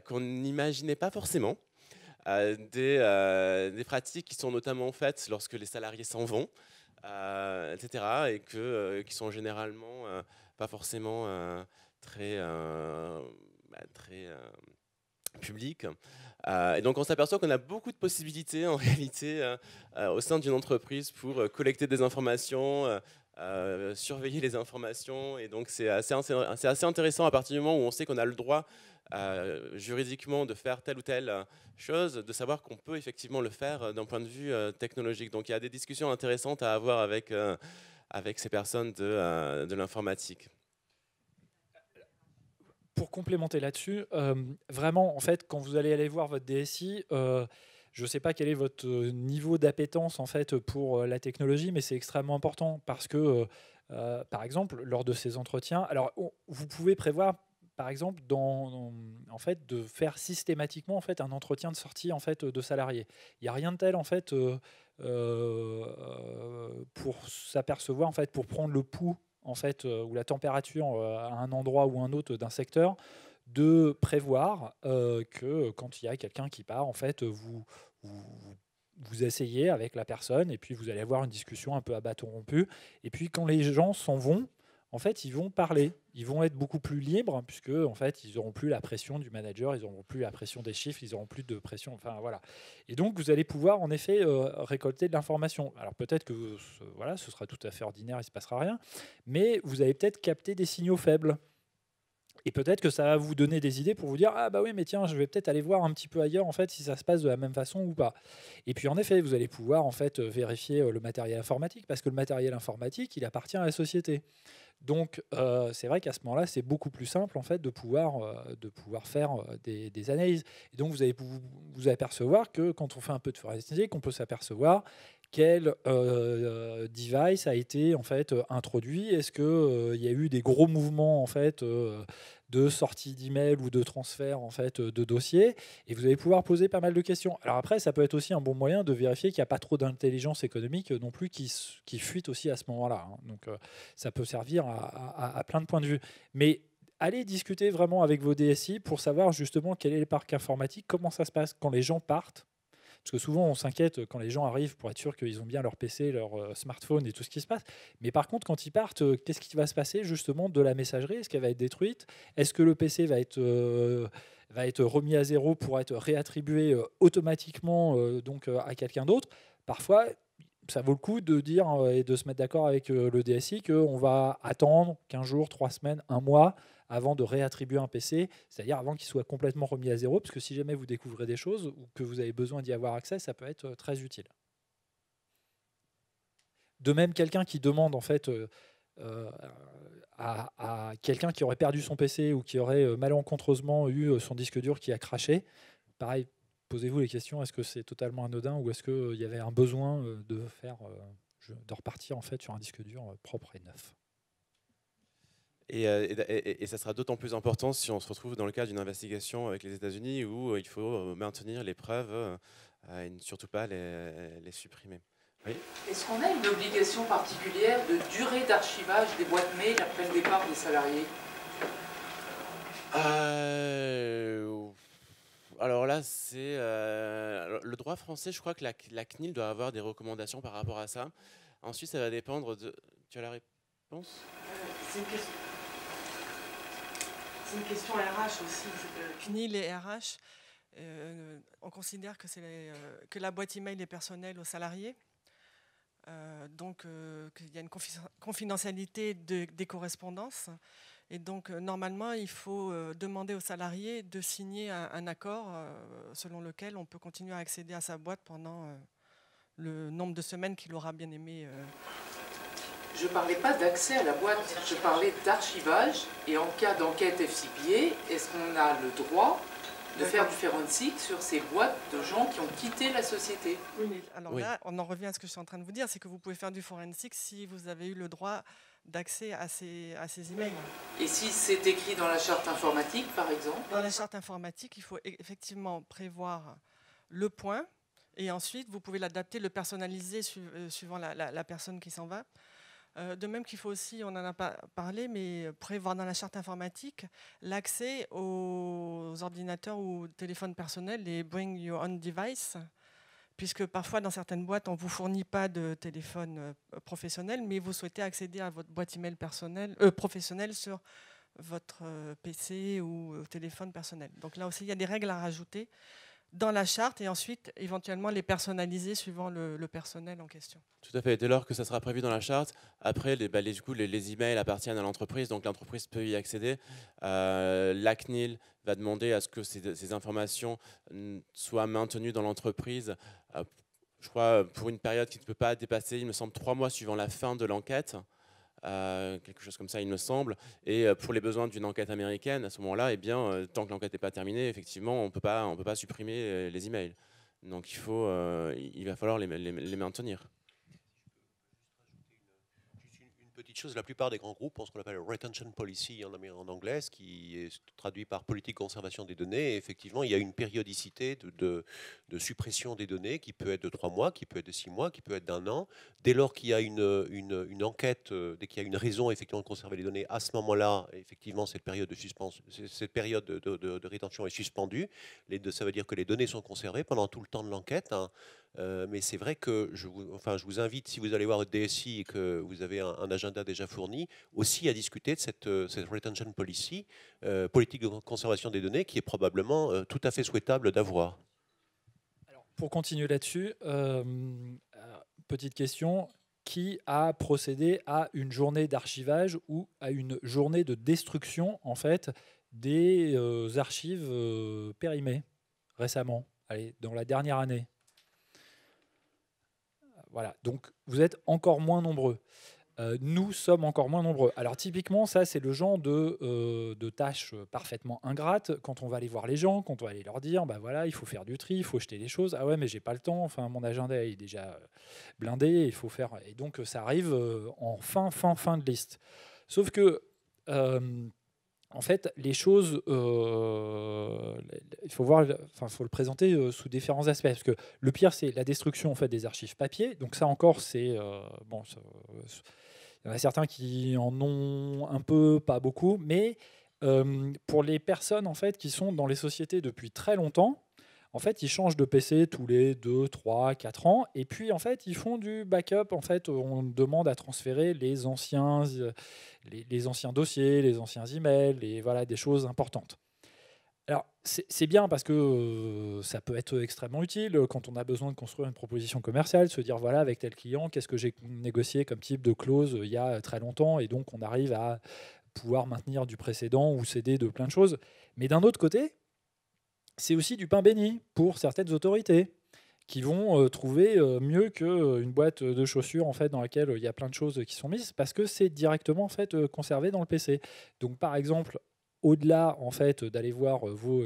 qu'on n'imaginait pas forcément. Des pratiques qui sont notamment faites lorsque les salariés s'en vont, etc. et qui sont généralement pas forcément très publiques. Et donc on s'aperçoit qu'on a beaucoup de possibilités en réalité au sein d'une entreprise pour collecter des informations, surveiller les informations, et donc c'est assez intéressant à partir du moment où on sait qu'on a le droit juridiquement de faire telle ou telle chose, de savoir qu'on peut effectivement le faire d'un point de vue technologique. Donc il y a des discussions intéressantes à avoir avec ces personnes de l'informatique. Pour complémenter là-dessus, vraiment, en fait, quand vous allez aller voir votre DSI, je ne sais pas quel est votre niveau d'appétence en fait pour la technologie, mais c'est extrêmement important parce que, par exemple, lors de ces entretiens, alors vous pouvez prévoir, par exemple, en fait, de faire systématiquement en fait un entretien de sortie en fait de salariés. Il n'y a rien de tel en fait pour s'apercevoir en fait, pour prendre le pouls en fait, ou la température à un endroit ou un autre d'un secteur, de prévoir que quand il y a quelqu'un qui part, en fait, vous essayez avec la personne et puis vous allez avoir une discussion un peu à bâton rompu. Et puis quand les gens s'en vont, en fait, ils vont parler. Ils vont être beaucoup plus libres, puisque en fait, ils n'auront plus la pression du manager, ils n'auront plus la pression des chiffres, ils n'auront plus de pression. Enfin, voilà. Et donc, vous allez pouvoir, en effet, récolter de l'information. Alors, peut-être que voilà, ce sera tout à fait ordinaire, il ne se passera rien, mais vous allez peut-être capter des signaux faibles. Et peut-être que ça va vous donner des idées pour vous dire « Ah bah oui, mais tiens, je vais peut-être aller voir un petit peu ailleurs en fait, si ça se passe de la même façon ou pas. » Et puis en effet, vous allez pouvoir en fait, vérifier le matériel informatique, parce que le matériel informatique, il appartient à la société. Donc c'est vrai qu'à ce moment-là, c'est beaucoup plus simple en fait, de pouvoir faire des analyses. Et donc vous allez vous apercevoir que quand on fait un peu de forensique, on peut s'apercevoir quel device a été en fait introduit. Est-ce qu'il y a eu des gros mouvements en fait de sortie d'email ou de transfert en fait de dossiers, et vous allez pouvoir poser pas mal de questions. Alors après, ça peut être aussi un bon moyen de vérifier qu'il n'y a pas trop d'intelligence économique non plus qui fuite aussi à ce moment-là. Hein. Donc ça peut servir à plein de points de vue. Mais allez discuter vraiment avec vos DSI pour savoir justement quel est le parc informatique, comment ça se passe quand les gens partent. Parce que souvent, on s'inquiète quand les gens arrivent pour être sûr qu'ils ont bien leur PC, leur smartphone et tout ce qui se passe. Mais par contre, quand ils partent, qu'est-ce qui va se passer justement de la messagerie? Est-ce qu'elle va être détruite? Est-ce que le PC va être remis à zéro pour être réattribué automatiquement donc, à quelqu'un d'autre? Parfois, ça vaut le coup de dire et de se mettre d'accord avec le DSI qu'on va attendre 15 jours, 3 semaines, 1 mois avant de réattribuer un PC, c'est-à-dire avant qu'il soit complètement remis à zéro, parce que si jamais vous découvrez des choses ou que vous avez besoin d'y avoir accès, ça peut être très utile. De même, quelqu'un qui demande en fait à quelqu'un qui aurait perdu son PC ou qui aurait malencontreusement eu son disque dur qui a craché, pareil, posez-vous les questions, est-ce que c'est totalement anodin ou est-ce qu'il y avait un besoin de repartir en fait sur un disque dur propre et neuf? Et ça sera d'autant plus important si on se retrouve dans le cadre d'une investigation avec les États-Unis où il faut maintenir les preuves et ne surtout pas les supprimer. Oui. Est-ce qu'on a une obligation particulière de durée d'archivage des boîtes mail après le départ des salariés? Alors là, c'est le droit français. Je crois que la CNIL doit avoir des recommandations par rapport à ça. Ensuite, ça va dépendre de... Tu as la réponse? C'est une question RH aussi. CNIL et RH, on considère que la boîte email est personnelle aux salariés. Donc qu'il y a une confidentialité des correspondances. Et donc normalement, il faut demander aux salariés de signer un accord selon lequel on peut continuer à accéder à sa boîte pendant le nombre de semaines qu'il aura bien aimé. Je ne parlais pas d'accès à la boîte, je parlais d'archivage. Et en cas d'enquête FCPA, est-ce qu'on a le droit de faire du forensic sur ces boîtes de gens qui ont quitté la société? Oui, alors là, on en revient à ce que je suis en train de vous dire, c'est que vous pouvez faire du forensic si vous avez eu le droit d'accès à ces emails. Et si c'est écrit dans la charte informatique, par exemple? Dans la charte informatique, il faut effectivement prévoir le point, et ensuite, vous pouvez l'adapter, le personnaliser suivant la personne qui s'en va. De même qu'il faut aussi, on n'en a pas parlé, mais prévoir dans la charte informatique l'accès aux ordinateurs ou téléphones personnels, les Bring Your Own Device, puisque parfois dans certaines boîtes, on ne vous fournit pas de téléphone professionnel, mais vous souhaitez accéder à votre boîte email professionnelle sur votre PC ou téléphone personnel. Donc là aussi, il y a des règles à rajouter dans la charte et ensuite éventuellement les personnaliser suivant le personnel en question. Tout à fait. Dès lors que ça sera prévu dans la charte, après les emails appartiennent à l'entreprise, donc l'entreprise peut y accéder. La CNIL va demander à ce que ces informations soient maintenues dans l'entreprise. Je crois pour une période qui ne peut pas dépasser, il me semble, 3 mois suivant la fin de l'enquête. Quelque chose comme ça, il me semble. Et pour les besoins d'une enquête américaine, à ce moment-là, eh bien, tant que l'enquête n'est pas terminée, effectivement, on peut pas supprimer les emails. Donc il va falloir les maintenir. Une petite chose, la plupart des grands groupes ont ce qu'on appelle retention policy en anglais, ce qui est traduit par politique de conservation des données. Et effectivement, il y a une périodicité de suppression des données qui peut être de 3 mois, qui peut être de 6 mois, qui peut être d'1 an. Dès lors qu'il y a une enquête, dès qu'il y a une raison effectivement de conserver les données, à ce moment-là, effectivement, cette période de rétention est suspendue. Ça veut dire que les données sont conservées pendant tout le temps de l'enquête. Hein. Mais c'est vrai que je vous invite, si vous allez voir votre DSI et que vous avez un agenda déjà fourni, aussi à discuter de cette retention policy, politique de conservation des données, qui est probablement tout à fait souhaitable d'avoir. Pour continuer là-dessus, petite question, qui a procédé à une journée d'archivage ou à une journée de destruction en fait des archives périmées récemment, allez, dans la dernière année? Voilà, donc vous êtes encore moins nombreux. Nous sommes encore moins nombreux. Alors typiquement, ça c'est le genre de tâches parfaitement ingrates quand on va aller voir les gens, quand on va aller leur dire, bah voilà, il faut faire du tri, il faut jeter les choses. Ah ouais, mais j'ai pas le temps. Enfin, mon agenda est déjà blindé, il faut faire. Et donc ça arrive en fin de liste. Sauf que en fait, les choses, il faut le présenter sous différents aspects. Parce que le pire, c'est la destruction en fait des archives papier. Donc ça encore, c'est bon. Il y en a certains qui en ont un peu, pas beaucoup, mais pour les personnes en fait qui sont dans les sociétés depuis très longtemps, en fait, ils changent de PC tous les 2, 3, 4 ans, et puis en fait, ils font du backup. En fait, on demande à transférer les anciens dossiers, les anciens emails, et voilà, des choses importantes. Alors, c'est bien parce que ça peut être extrêmement utile quand on a besoin de construire une proposition commerciale, se dire, voilà, avec tel client, qu'est-ce que j'ai négocié comme type de clause il y a très longtemps, et donc on arrive à pouvoir maintenir du précédent ou céder de plein de choses. Mais d'un autre côté, c'est aussi du pain béni pour certaines autorités qui vont trouver mieux qu'une boîte de chaussures en fait, dans laquelle il y a plein de choses qui sont mises, parce que c'est directement en fait, conservé dans le PC. Donc par exemple, au-delà en fait, d'aller voir vos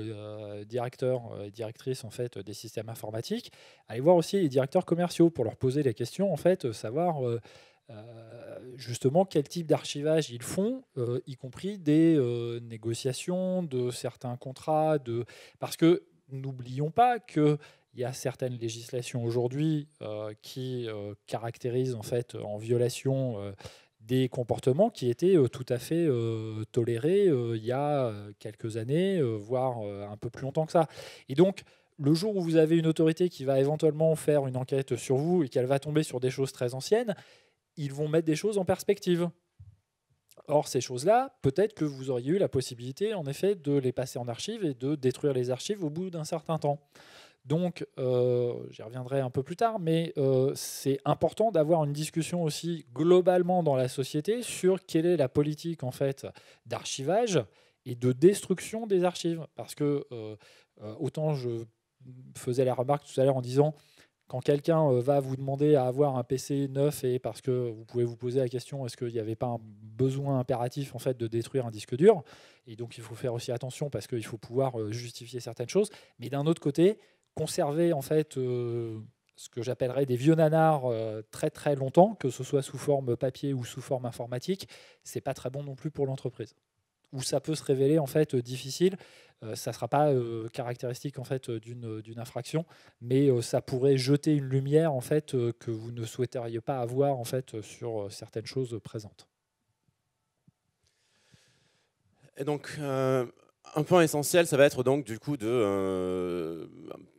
directeurs et directrices en fait, des systèmes informatiques, allez voir aussi les directeurs commerciaux pour leur poser la question, en fait, savoir justement quel type d'archivage ils font, y compris des négociations de certains contrats. Parce que n'oublions pas qu'il y a certaines législations aujourd'hui qui caractérisent en fait en violation des comportements qui étaient tout à fait tolérés il y a quelques années, voire un peu plus longtemps que ça. Et donc, le jour où vous avez une autorité qui va éventuellement faire une enquête sur vous et qu'elle va tomber sur des choses très anciennes, ils vont mettre des choses en perspective. Or, ces choses-là, peut-être que vous auriez eu la possibilité, en effet, de les passer en archive et de détruire les archives au bout d'un certain temps. Donc, j'y reviendrai un peu plus tard, mais c'est important d'avoir une discussion aussi globalement dans la société sur quelle est la politique en fait d'archivage et de destruction des archives. Parce que autant je faisais la remarque tout à l'heure en disant quand quelqu'un va vous demander à avoir un PC neuf et parce que vous pouvez vous poser la question est-ce qu'il n'y avait pas un besoin impératif en fait de détruire un disque dur, et donc il faut faire aussi attention parce qu'il faut pouvoir justifier certaines choses, mais d'un autre côté conserver en fait ce que j'appellerais des vieux nanars très très longtemps, que ce soit sous forme papier ou sous forme informatique, c'est pas très bon non plus pour l'entreprise. Où ça peut se révéler en fait difficile, ça sera pas caractéristique en fait d'une infraction, mais ça pourrait jeter une lumière en fait que vous ne souhaiteriez pas avoir en fait sur certaines choses présentes. Et donc un point essentiel, ça va être donc du coup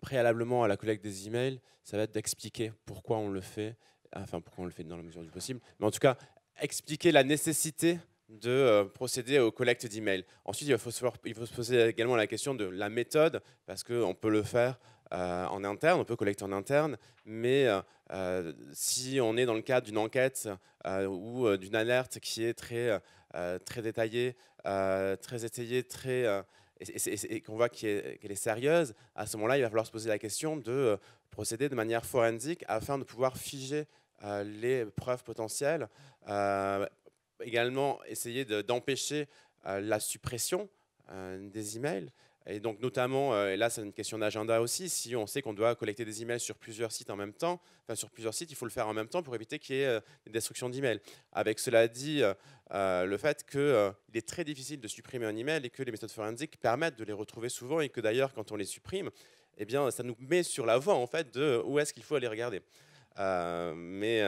préalablement à la collecte des emails, ça va être d'expliquer pourquoi on le fait, enfin pourquoi on le fait dans la mesure du possible, mais en tout cas expliquer la nécessité de procéder aux collectes d'emails. Ensuite, il faut se poser également la question de la méthode, parce qu'on peut le faire en interne, on peut collecter en interne, mais si on est dans le cadre d'une enquête ou d'une alerte qui est très détaillée, très étayée, et qu'on voit qu'elle est sérieuse, à ce moment-là, il va falloir se poser la question de procéder de manière forensique afin de pouvoir figer les preuves potentielles, également essayer d'empêcher la suppression des emails. Et donc notamment, et là c'est une question d'agenda aussi, si on sait qu'on doit collecter des emails sur plusieurs sites en même temps, enfin sur plusieurs sites, il faut le faire en même temps pour éviter qu'il y ait des destructions d'emails. Avec cela dit, le fait qu'il est très difficile de supprimer un email et que les méthodes forensiques permettent de les retrouver souvent, et que d'ailleurs quand on les supprime, eh bien, ça nous met sur la voie en fait, de où est-ce qu'il faut aller regarder. Mais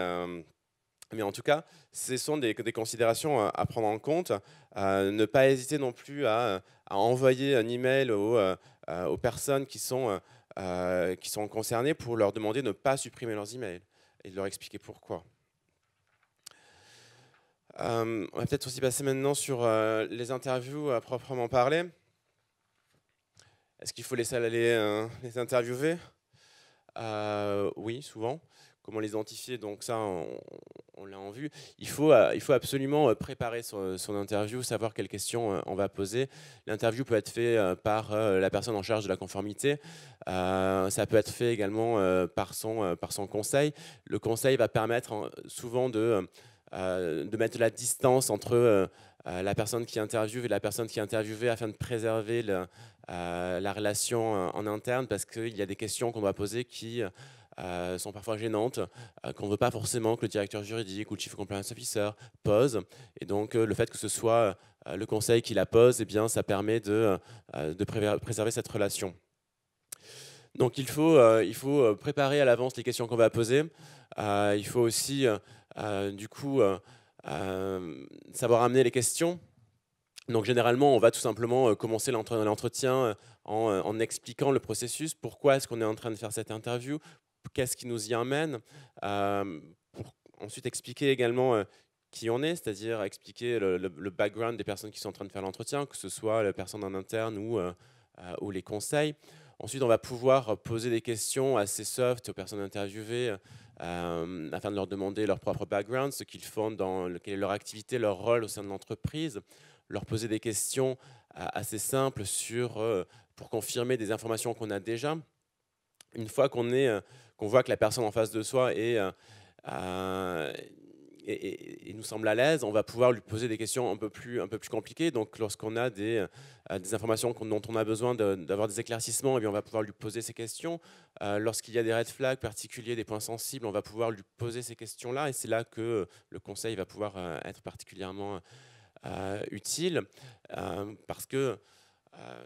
en tout cas, ce sont des considérations à prendre en compte. Ne pas hésiter non plus à envoyer un email aux personnes qui sont concernés pour leur demander de ne pas supprimer leurs emails et de leur expliquer pourquoi. On va peut-être aussi passer maintenant sur les interviews à proprement parler. Est-ce qu'il faut laisser aller les interviewer? Oui, souvent. Comment les identifier? Donc ça, on l'a en vue. Il faut absolument préparer son interview, savoir quelles questions on va poser. L'interview peut être faite par la personne en charge de la conformité. Ça peut être fait également par son conseil. Le conseil va permettre souvent de mettre de la distance entre la personne qui interviewe et la personne qui est interviewée afin de préserver la relation en interne, parce qu'il y a des questions qu'on doit poser qui sont parfois gênantes, qu'on ne veut pas forcément que le directeur juridique ou le chief compliance officer pose. Et donc le fait que ce soit le conseil qui la pose, eh bien, ça permet de préserver cette relation. Donc il faut préparer à l'avance les questions qu'on va poser. Il faut aussi du coup savoir amener les questions. Donc généralement, on va tout simplement commencer l'entretien en expliquant le processus. Pourquoi est-ce qu'on est en train de faire cette interview? Qu'est-ce qui nous y amène? Pour ensuite expliquer également qui on est, c'est-à-dire expliquer le background des personnes qui sont en train de faire l'entretien, que ce soit les personnes en interne ou les conseils. Ensuite, on va pouvoir poser des questions assez soft aux personnes interviewées afin de leur demander leur propre background, ce qu'ils font, quelle est leur activité, leur rôle au sein de l'entreprise, leur poser des questions assez simples pour confirmer des informations qu'on a déjà. Une fois qu'on voit que la personne en face de soi nous semble à l'aise, on va pouvoir lui poser des questions un peu plus compliquées. Donc, lorsqu'on a des informations dont on a besoin d'avoir des éclaircissements, eh bien, on va pouvoir lui poser ces questions. Lorsqu'il y a des red flags particuliers, des points sensibles, on va pouvoir lui poser ces questions-là. Et c'est là que le conseil va pouvoir être particulièrement utile, parce que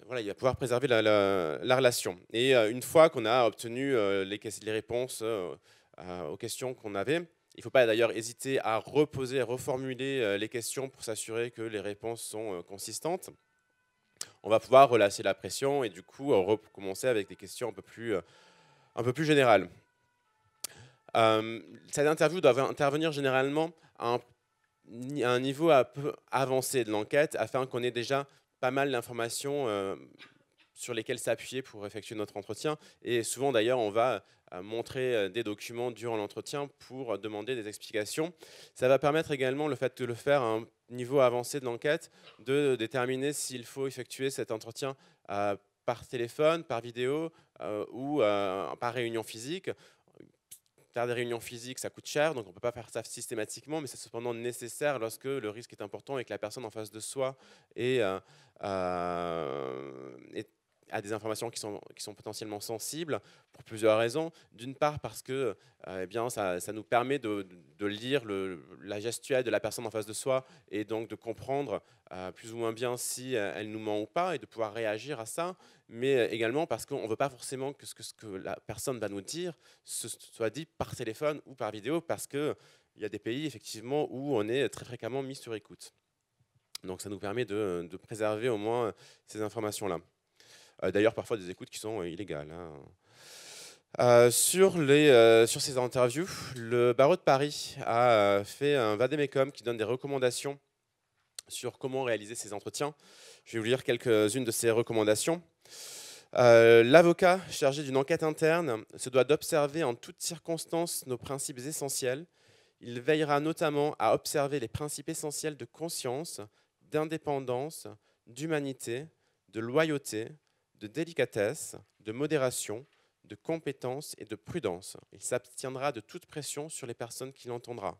voilà, il va pouvoir préserver la relation. Et une fois qu'on a obtenu les réponses aux questions qu'on avait, il ne faut pas d'ailleurs hésiter à reposer, à reformuler les questions pour s'assurer que les réponses sont consistantes. On va pouvoir relâcher la pression et du coup recommencer avec des questions un peu plus générales. Cette interview doit intervenir généralement à un niveau un peu avancé de l'enquête afin qu'on ait déjà pas mal d'informations sur lesquelles s'appuyer pour effectuer notre entretien. Et souvent d'ailleurs, on va montrer des documents durant l'entretien pour demander des explications. Ça va permettre également, le fait de le faire à un niveau avancé de l'enquête, de déterminer s'il faut effectuer cet entretien par téléphone, par vidéo ou par réunion physique. Faire des réunions physiques, ça coûte cher, donc on ne peut pas faire ça systématiquement, mais c'est cependant nécessaire lorsque le risque est important et que la personne en face de soi a des informations qui sont potentiellement sensibles pour plusieurs raisons. D'une part parce que eh bien, ça nous permet de lire la gestuelle de la personne en face de soi et donc de comprendre plus ou moins bien si elle nous ment ou pas et de pouvoir réagir à ça, mais également parce qu'on ne veut pas forcément que ce que la personne va nous dire soit dit par téléphone ou par vidéo, parce qu'il y a des pays effectivement où on est très fréquemment mis sur écoute. Donc ça nous permet de préserver au moins ces informations-là. D'ailleurs, parfois des écoutes qui sont illégales. Sur ces interviews, le barreau de Paris a fait un vade-mecum qui donne des recommandations sur comment réaliser ces entretiens. Je vais vous lire quelques-unes de ces recommandations. L'avocat chargé d'une enquête interne se doit d'observer en toutes circonstances nos principes essentiels. Il veillera notamment à observer les principes essentiels de conscience, d'indépendance, d'humanité, de loyauté, de délicatesse, de modération, de compétence et de prudence. Il s'abstiendra de toute pression sur les personnes qu'il entendra.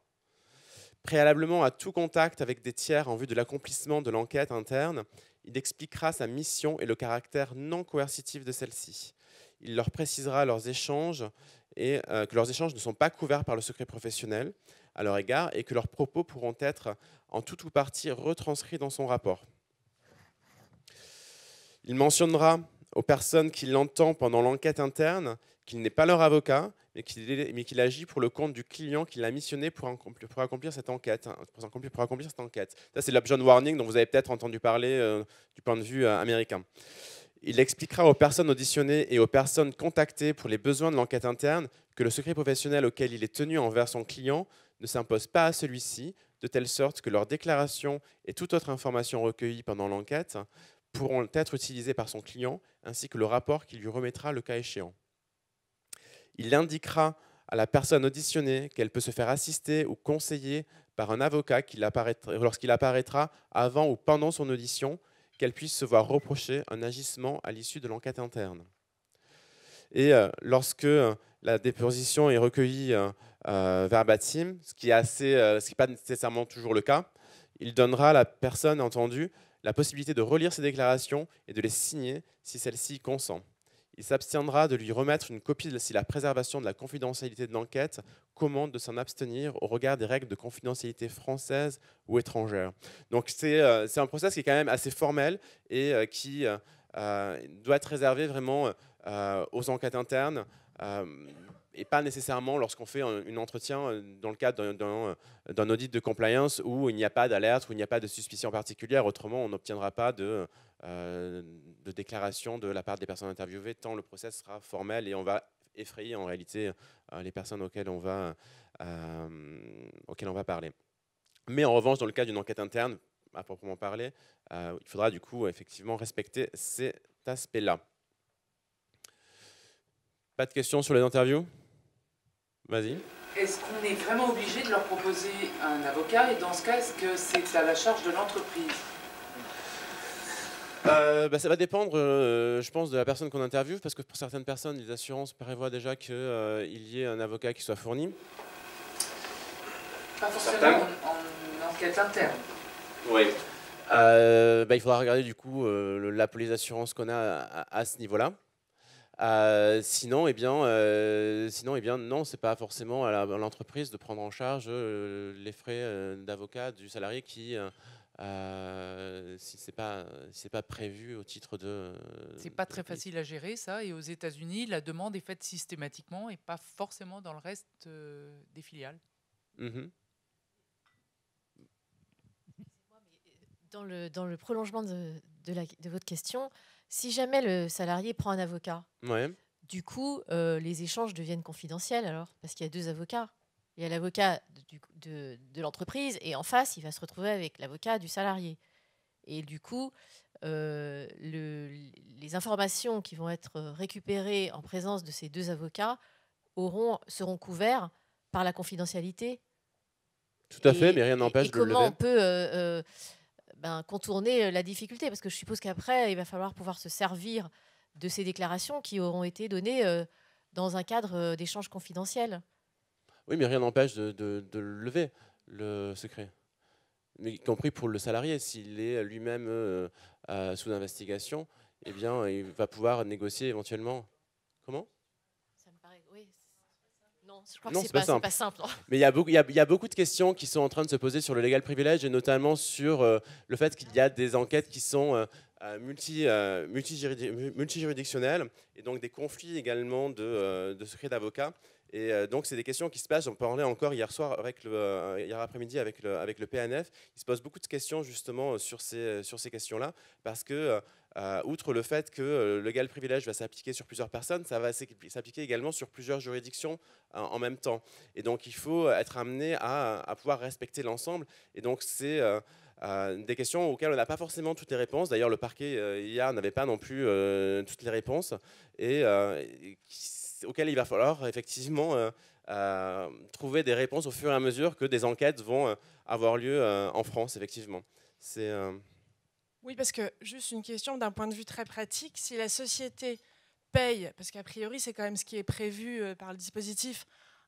Préalablement à tout contact avec des tiers en vue de l'accomplissement de l'enquête interne, il expliquera sa mission et le caractère non coercitif de celle-ci. Il leur précisera que leurs échanges ne sont pas couverts par le secret professionnel à leur égard et que leurs propos pourront être en tout ou partie retranscrits dans son rapport. Il mentionnera aux personnes qui l'entendent pendant l'enquête interne qu'il n'est pas leur avocat, mais qu'il agit pour le compte du client qui l'a missionné pour accomplir cette enquête. Ça, c'est l'option warning dont vous avez peut-être entendu parler du point de vue américain. Il expliquera aux personnes auditionnées et aux personnes contactées pour les besoins de l'enquête interne que le secret professionnel auquel il est tenu envers son client ne s'impose pas à celui-ci, de telle sorte que leurs déclarations et toute autre information recueillie pendant l'enquête pourront être utilisées par son client, ainsi que le rapport qu'il lui remettra le cas échéant. Il indiquera à la personne auditionnée qu'elle peut se faire assister ou conseiller par un avocat lorsqu'il apparaîtra avant ou pendant son audition, qu'elle puisse se voir reprocher un agissement à l'issue de l'enquête interne. Et lorsque la déposition est recueillie verbatim, ce qui n'est pas nécessairement toujours le cas, il donnera à la personne entendue la possibilité de relire ses déclarations et de les signer si celle-ci consent. Il s'abstiendra de lui remettre une copie si la préservation de la confidentialité de l'enquête commande de s'en abstenir au regard des règles de confidentialité françaises ou étrangères. Donc c'est un process qui est quand même assez formel et qui doit être réservé vraiment aux enquêtes internes et pas nécessairement lorsqu'on fait un entretien dans le cadre d'un audit de compliance où il n'y a pas d'alerte, où il n'y a pas de suspicion particulière. Autrement, on n'obtiendra pas de déclaration de la part des personnes interviewées, tant le process sera formel et on va effrayer en réalité les personnes auxquelles on va parler. Mais en revanche, dans le cas d'une enquête interne, à proprement parler, il faudra du coup effectivement respecter cet aspect-là. Pas de questions sur les interviews ? Vas-y. Est-ce qu'on est vraiment obligé de leur proposer un avocat et dans ce cas, est-ce que c'est à la charge de l'entreprise ? Ça va dépendre, je pense, de la personne qu'on interviewe, parce que pour certaines personnes, les assurances prévoient déjà qu'il y ait un avocat qui soit fourni. Pas forcément en enquête interne. Oui. Il faudra regarder du coup la police d'assurance qu'on a à ce niveau-là. Sinon, non, c'est pas forcément à l'entreprise de prendre en charge les frais d'avocat du salarié qui, si c'est pas prévu au titre de. C'est pas très facile à gérer ça, et aux États-Unis, la demande est faite systématiquement et pas forcément dans le reste des filiales. Mm-hmm. Dans le prolongement de votre question, si jamais le salarié prend un avocat, ouais. Du coup, les échanges deviennent confidentiels alors, parce qu'il y a deux avocats. Il y a l'avocat de l'entreprise et en face, il va se retrouver avec l'avocat du salarié. Et du coup, les informations qui vont être récupérées en présence de ces deux avocats seront couvertes par la confidentialité. Tout à fait, mais rien n'empêche de le lever. Comment on peut contourner la difficulté ? Parce que je suppose qu'après, il va falloir pouvoir se servir de ces déclarations qui auront été données dans un cadre d'échange confidentiel. Oui, mais rien n'empêche de lever le secret. Mais y compris pour le salarié, s'il est lui-même sous investigation, eh bien, il va pouvoir négocier éventuellement. Comment ? Ça me paraît, oui. Non, je crois que c'est pas simple. Mais il y a beaucoup de questions qui sont en train de se poser sur le legal privilege et notamment sur le fait qu'il y a des enquêtes qui sont multijuridictionnelles et donc des conflits également de secrets d'avocats. Et donc, c'est des questions qui se passent. J'en parlais encore hier après-midi avec le PNF. Il se pose beaucoup de questions justement sur ces questions-là parce que, outre le fait que le legal privilege va s'appliquer sur plusieurs personnes, ça va s'appliquer également sur plusieurs juridictions en même temps. Et donc, il faut être amené à pouvoir respecter l'ensemble. Et donc, c'est des questions auxquelles on n'a pas forcément toutes les réponses. D'ailleurs, le parquet hier n'avait pas non plus toutes les réponses et auxquelles il va falloir effectivement trouver des réponses au fur et à mesure que des enquêtes vont avoir lieu en France, effectivement. Oui, parce que juste une question d'un point de vue très pratique, si la société paye, parce qu'a priori c'est quand même ce qui est prévu par le dispositif,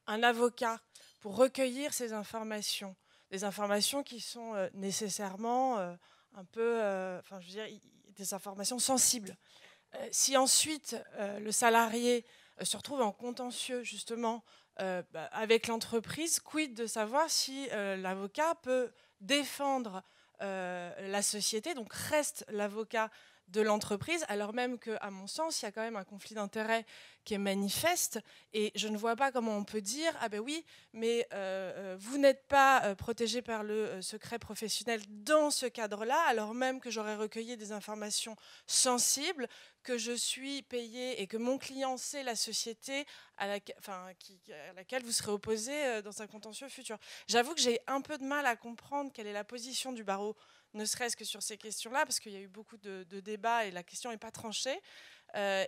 un avocat pour recueillir ces informations, des informations qui sont nécessairement un peu, des informations sensibles. Si ensuite le salarié se retrouve en contentieux justement avec l'entreprise, quid de savoir si l'avocat peut défendre la société, donc reste l'avocat de l'entreprise, alors même qu'à mon sens, il y a quand même un conflit d'intérêts qui est manifeste, et je ne vois pas comment on peut dire « Ah ben oui, mais vous n'êtes pas protégé par le secret professionnel dans ce cadre-là, alors même que j'aurais recueilli des informations sensibles que je suis payé et que mon client, c'est la société à laquelle vous serez opposé dans un contentieux futur. J'avoue que j'ai un peu de mal à comprendre quelle est la position du barreau, ne serait-ce que sur ces questions-là, parce qu'il y a eu beaucoup de débats et la question n'est pas tranchée.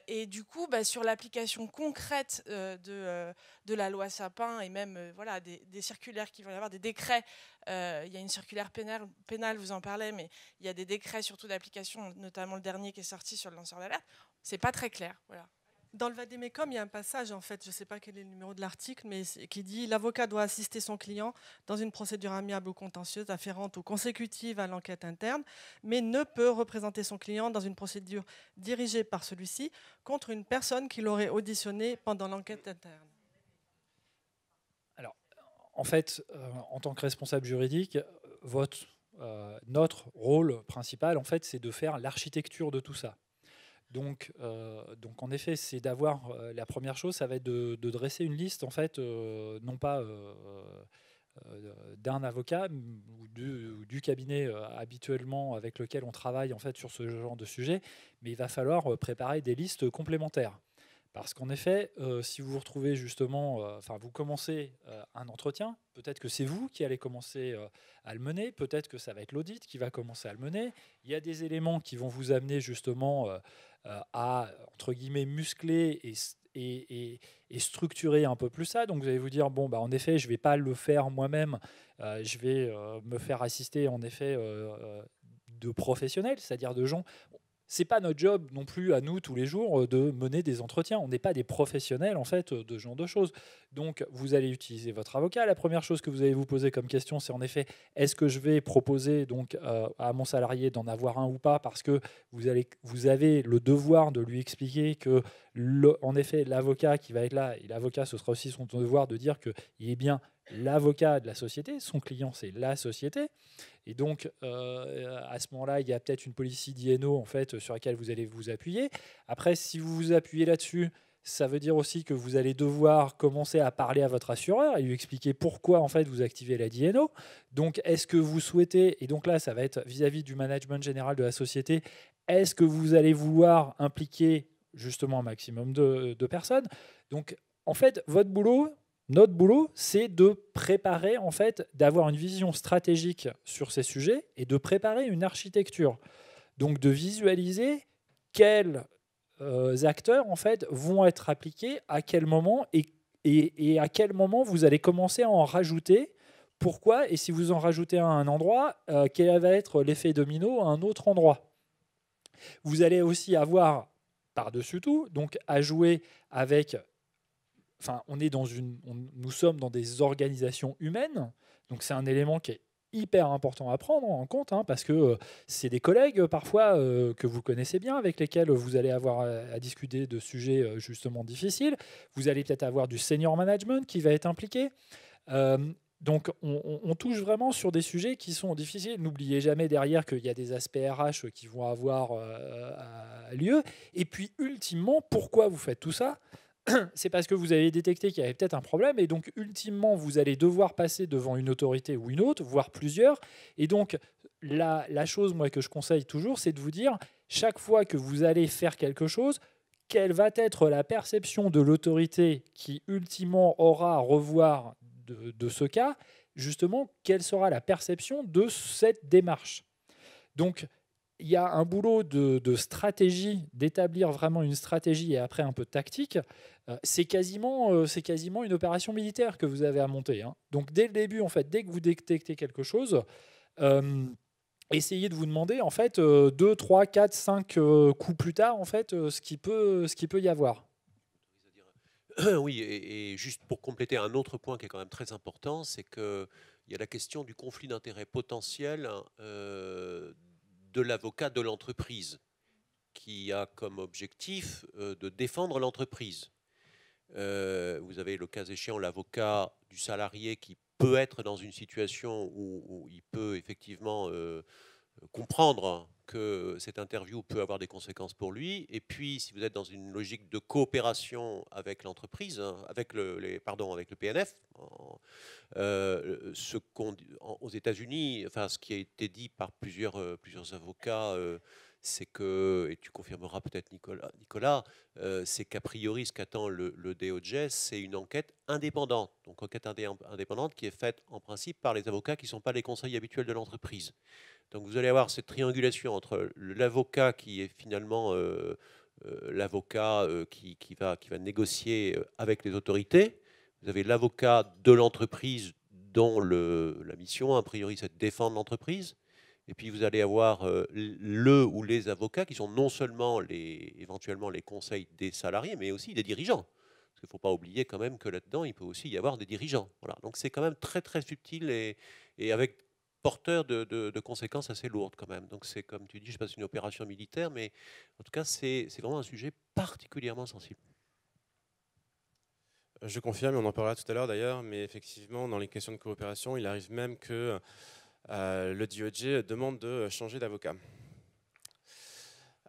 Et du coup, sur l'application concrète de la loi Sapin et même voilà, des circulaires qui vont y avoir, des décrets, il y a une circulaire pénale, vous en parlez, mais il y a des décrets surtout d'application, notamment le dernier qui est sorti sur le lanceur d'alerte, c'est pas très clair. Voilà. Dans le Vadémécum, il y a un passage, en fait, je ne sais pas quel est le numéro de l'article, mais qui dit « L'avocat doit assister son client dans une procédure amiable ou contentieuse afférente ou consécutive à l'enquête interne, mais ne peut représenter son client dans une procédure dirigée par celui-ci contre une personne qui l'aurait auditionné pendant l'enquête interne. » Alors, en fait, en tant que responsable juridique, notre rôle principal, en fait, c'est de faire l'architecture de tout ça. Donc, en effet, c'est d'avoir la première chose, ça va être de dresser une liste, en fait, non pas d'un avocat ou du cabinet habituellement avec lequel on travaille en fait sur ce genre de sujet, mais il va falloir préparer des listes complémentaires. Parce qu'en effet, si vous vous retrouvez justement, vous commencez un entretien, peut-être que c'est vous qui allez commencer à le mener, peut-être que ça va être l'audit qui va commencer à le mener. Il y a des éléments qui vont vous amener justement à, entre guillemets, muscler et structurer un peu plus ça. Donc vous allez vous dire, bon, en effet, je ne vais pas le faire moi-même, je vais me faire assister en effet de professionnels, c'est-à-dire de gens. C'est pas notre job non plus à nous tous les jours de mener des entretiens. On n'est pas des professionnels en fait de ce genre de choses. Donc vous allez utiliser votre avocat. La première chose que vous allez vous poser comme question, c'est en effet est-ce que je vais proposer donc à mon salarié d'en avoir un ou pas, parce que vous avez le devoir de lui expliquer que en effet l'avocat qui va être là, et l'avocat ce sera aussi son devoir de dire qu'il est bien l'avocat de la société, son client c'est la société. Et donc, à ce moment-là, il y a peut-être une policy d'INO en fait, sur laquelle vous allez vous appuyer. Après, si vous vous appuyez là-dessus, ça veut dire aussi que vous allez devoir commencer à parler à votre assureur et lui expliquer pourquoi en fait, vous activez la DNO. Donc, est-ce que vous souhaitez, et donc là, ça va être vis-à-vis du management général de la société, est-ce que vous allez vouloir impliquer justement un maximum de personnes? Donc, en fait, votre boulot... Notre boulot, c'est de préparer, en fait, d'avoir une vision stratégique sur ces sujets et de préparer une architecture. Donc, de visualiser quels acteurs, en fait, vont être appliqués, à quel moment et à quel moment vous allez commencer à en rajouter. Pourquoi? Et si vous en rajoutez à un endroit, quel va être l'effet domino à un autre endroit? Vous allez aussi avoir, par-dessus tout, donc à jouer avec... nous sommes dans des organisations humaines, donc c'est un élément qui est hyper important à prendre en compte, parce que c'est des collègues parfois que vous connaissez bien, avec lesquels vous allez avoir à discuter de sujets justement difficiles. Vous allez peut-être avoir du senior management qui va être impliqué. Donc on touche vraiment sur des sujets qui sont difficiles. N'oubliez jamais derrière qu'il y a des aspects RH qui vont avoir lieu. Et puis ultimement, pourquoi vous faites tout ça ? C'est parce que vous avez détecté qu'il y avait peut-être un problème, et donc ultimement vous allez devoir passer devant une autorité ou une autre, voire plusieurs. Et donc la chose moi que je conseille toujours, c'est de vous dire, chaque fois que vous allez faire quelque chose, quelle va être la perception de l'autorité qui ultimement aura à revoir de ce cas, justement quelle sera la perception de cette démarche. Donc il y a un boulot de stratégie, d'établir vraiment une stratégie et après un peu de tactique. C'est quasiment une opération militaire que vous avez à monter. Donc dès le début, en fait, dès que vous détectez quelque chose, essayez de vous demander en fait 2, 3, 4, 5 coups plus tard en fait ce qui peut y avoir. Oui, et juste pour compléter un autre point qui est quand même très important, c'est qu'il y a la question du conflit d'intérêts potentiel de l'avocat de l'entreprise, qui a comme objectif de défendre l'entreprise. Vous avez le cas échéant l'avocat du salarié qui peut être dans une situation où il peut effectivement comprendre que cette interview peut avoir des conséquences pour lui. Et puis, si vous êtes dans une logique de coopération avec l'entreprise, avec le PNF, aux États-Unis, ce qui a été dit par plusieurs avocats, c'est que, et tu confirmeras peut-être Nicolas, c'est qu'a priori ce qu'attend le DOJ, c'est une enquête indépendante. Donc enquête indépendante qui est faite en principe par les avocats qui ne sont pas les conseils habituels de l'entreprise. Donc vous allez avoir cette triangulation entre l'avocat qui est finalement l'avocat qui va négocier avec les autorités. Vous avez l'avocat de l'entreprise dont la mission, a priori, c'est de défendre l'entreprise. Et puis vous allez avoir le ou les avocats qui sont non seulement éventuellement les conseils des salariés, mais aussi des dirigeants. Parce qu'il ne faut pas oublier quand même que là-dedans, il peut aussi y avoir des dirigeants. Voilà. Donc c'est quand même très très subtil et avec porteur de conséquences assez lourdes quand même. Donc c'est comme tu dis, je sais pas, c'est une opération militaire, mais en tout cas c'est vraiment un sujet particulièrement sensible. Je confirme, on en parlera tout à l'heure d'ailleurs, mais effectivement, dans les questions de coopération, il arrive même que le DOJ demande de changer d'avocat.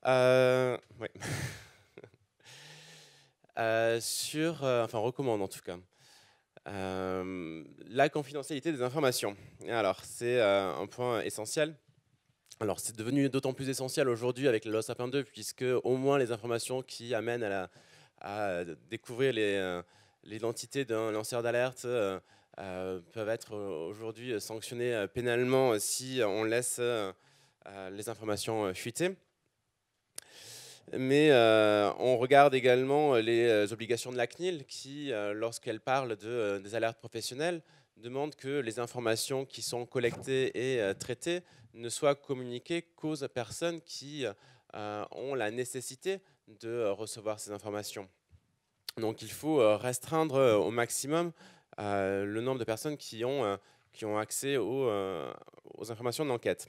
Ouais. Enfin, recommande en tout cas. La confidentialité des informations. Alors, c'est un point essentiel. Alors, c'est devenu d'autant plus essentiel aujourd'hui avec la loi Sapin 2, puisque au moins les informations qui amènent à découvrir l'identité d'un lanceur d'alerte peuvent être aujourd'hui sanctionnées pénalement si on laisse les informations fuiter. Mais on regarde également les obligations de la CNIL qui, lorsqu'elle parle des alertes professionnelles, demande que les informations qui sont collectées et traitées ne soient communiquées qu'aux personnes qui ont la nécessité de recevoir ces informations. Donc il faut restreindre au maximum le nombre de personnes qui ont accès aux informations de l'enquête.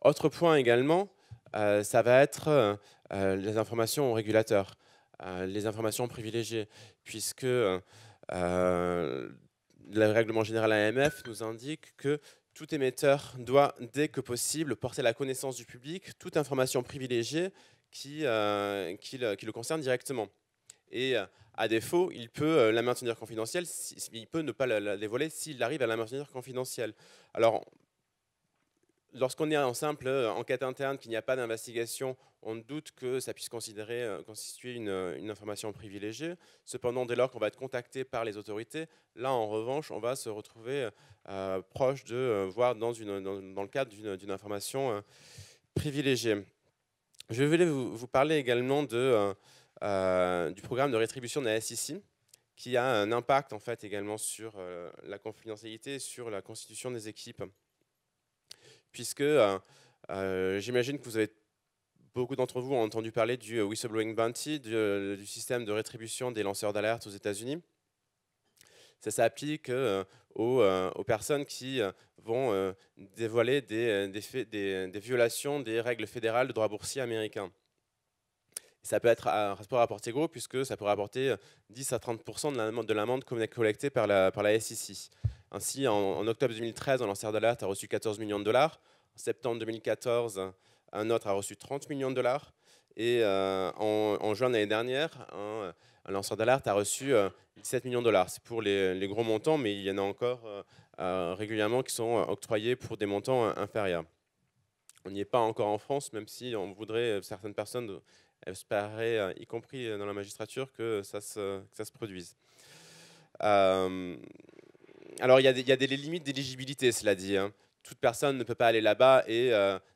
Autre point également, ça va être les informations aux régulateurs, les informations privilégiées, puisque le règlement général AMF nous indique que tout émetteur doit, dès que possible, porter à la connaissance du public toute information privilégiée qui le concerne directement. Et à défaut, il peut la maintenir confidentielle, il peut ne pas la dévoiler s'il arrive à la maintenir confidentielle. Alors, lorsqu'on est en simple enquête interne, qu'il n'y a pas d'investigation, on doute que ça puisse constituer une information privilégiée. Cependant, dès lors qu'on va être contacté par les autorités, là, en revanche, on va se retrouver proche voire dans le cadre d'une information privilégiée. Je voulais vous parler également du programme de rétribution de la SEC, qui a un impact en fait également sur la confidentialité et sur la constitution des équipes. Puisque j'imagine que vous avez, beaucoup d'entre vous ont entendu parler du Whistleblowing Bounty, du système de rétribution des lanceurs d'alerte aux États-Unis. Ça s'applique aux personnes qui vont dévoiler des violations des règles fédérales de droit boursier américain. Ça peut être un rapport à portée gros, puisque ça peut rapporter 10 à 30% de l'amende collectée par la SEC. Ainsi, en octobre 2013, un lanceur d'alerte a reçu 14 millions de dollars. En septembre 2014, un autre a reçu 30 millions de dollars. Et en juin de l'année dernière, un lanceur d'alerte a reçu 17 millions de dollars. C'est pour les gros montants, mais il y en a encore régulièrement qui sont octroyés pour des montants inférieurs. On n'y est pas encore en France, même si on voudrait, certaines personnes espéraient, y compris dans la magistrature, que ça se produise. Alors, il y a des limites d'éligibilité, cela dit. Toute personne ne peut pas aller là-bas et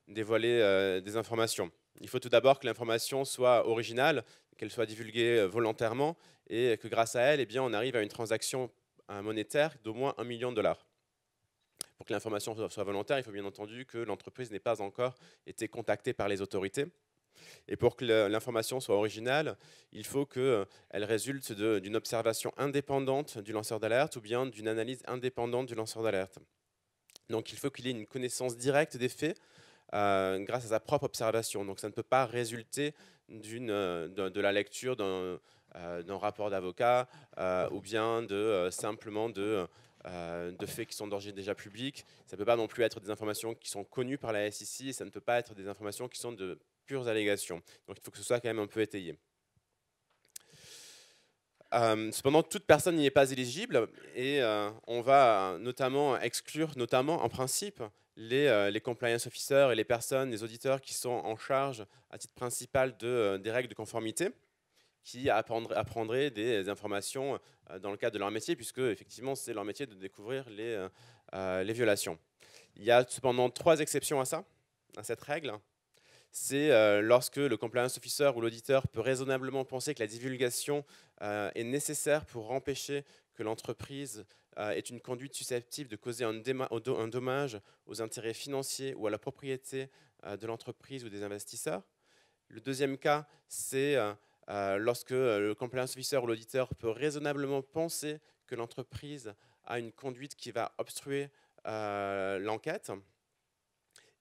dévoiler des informations. Il faut tout d'abord que l'information soit originale, qu'elle soit divulguée volontairement et que grâce à elle, eh bien, on arrive à une transaction monétaire d'au moins 1 million de dollars. Pour que l'information soit volontaire, il faut bien entendu que l'entreprise n'ait pas encore été contactée par les autorités. Et pour que l'information soit originale, il faut qu'elle résulte d'une observation indépendante du lanceur d'alerte ou bien d'une analyse indépendante du lanceur d'alerte. Donc il faut qu'il ait une connaissance directe des faits grâce à sa propre observation. Donc ça ne peut pas résulter de la lecture d'un rapport d'avocat ou bien simplement de faits qui sont d'origine déjà publique. Ça ne peut pas non plus être des informations qui sont connues par la SEC et ça ne peut pas être des informations qui sont de pures allégations. Donc il faut que ce soit quand même un peu étayé. Cependant, toute personne n'y est pas éligible et on va notamment exclure, en principe, les compliance officers et les personnes, les auditeurs qui sont en charge à titre principal des règles de conformité, qui apprendraient des informations dans le cadre de leur métier, puisque effectivement c'est leur métier de découvrir les violations. Il y a cependant 3 exceptions à ça, à cette règle. C'est lorsque le compliance officer ou l'auditeur peut raisonnablement penser que la divulgation est nécessaire pour empêcher que l'entreprise ait une conduite susceptible de causer un dommage aux intérêts financiers ou à la propriété de l'entreprise ou des investisseurs. Le deuxième cas, c'est lorsque le compliance officer ou l'auditeur peut raisonnablement penser que l'entreprise a une conduite qui va obstruer l'enquête.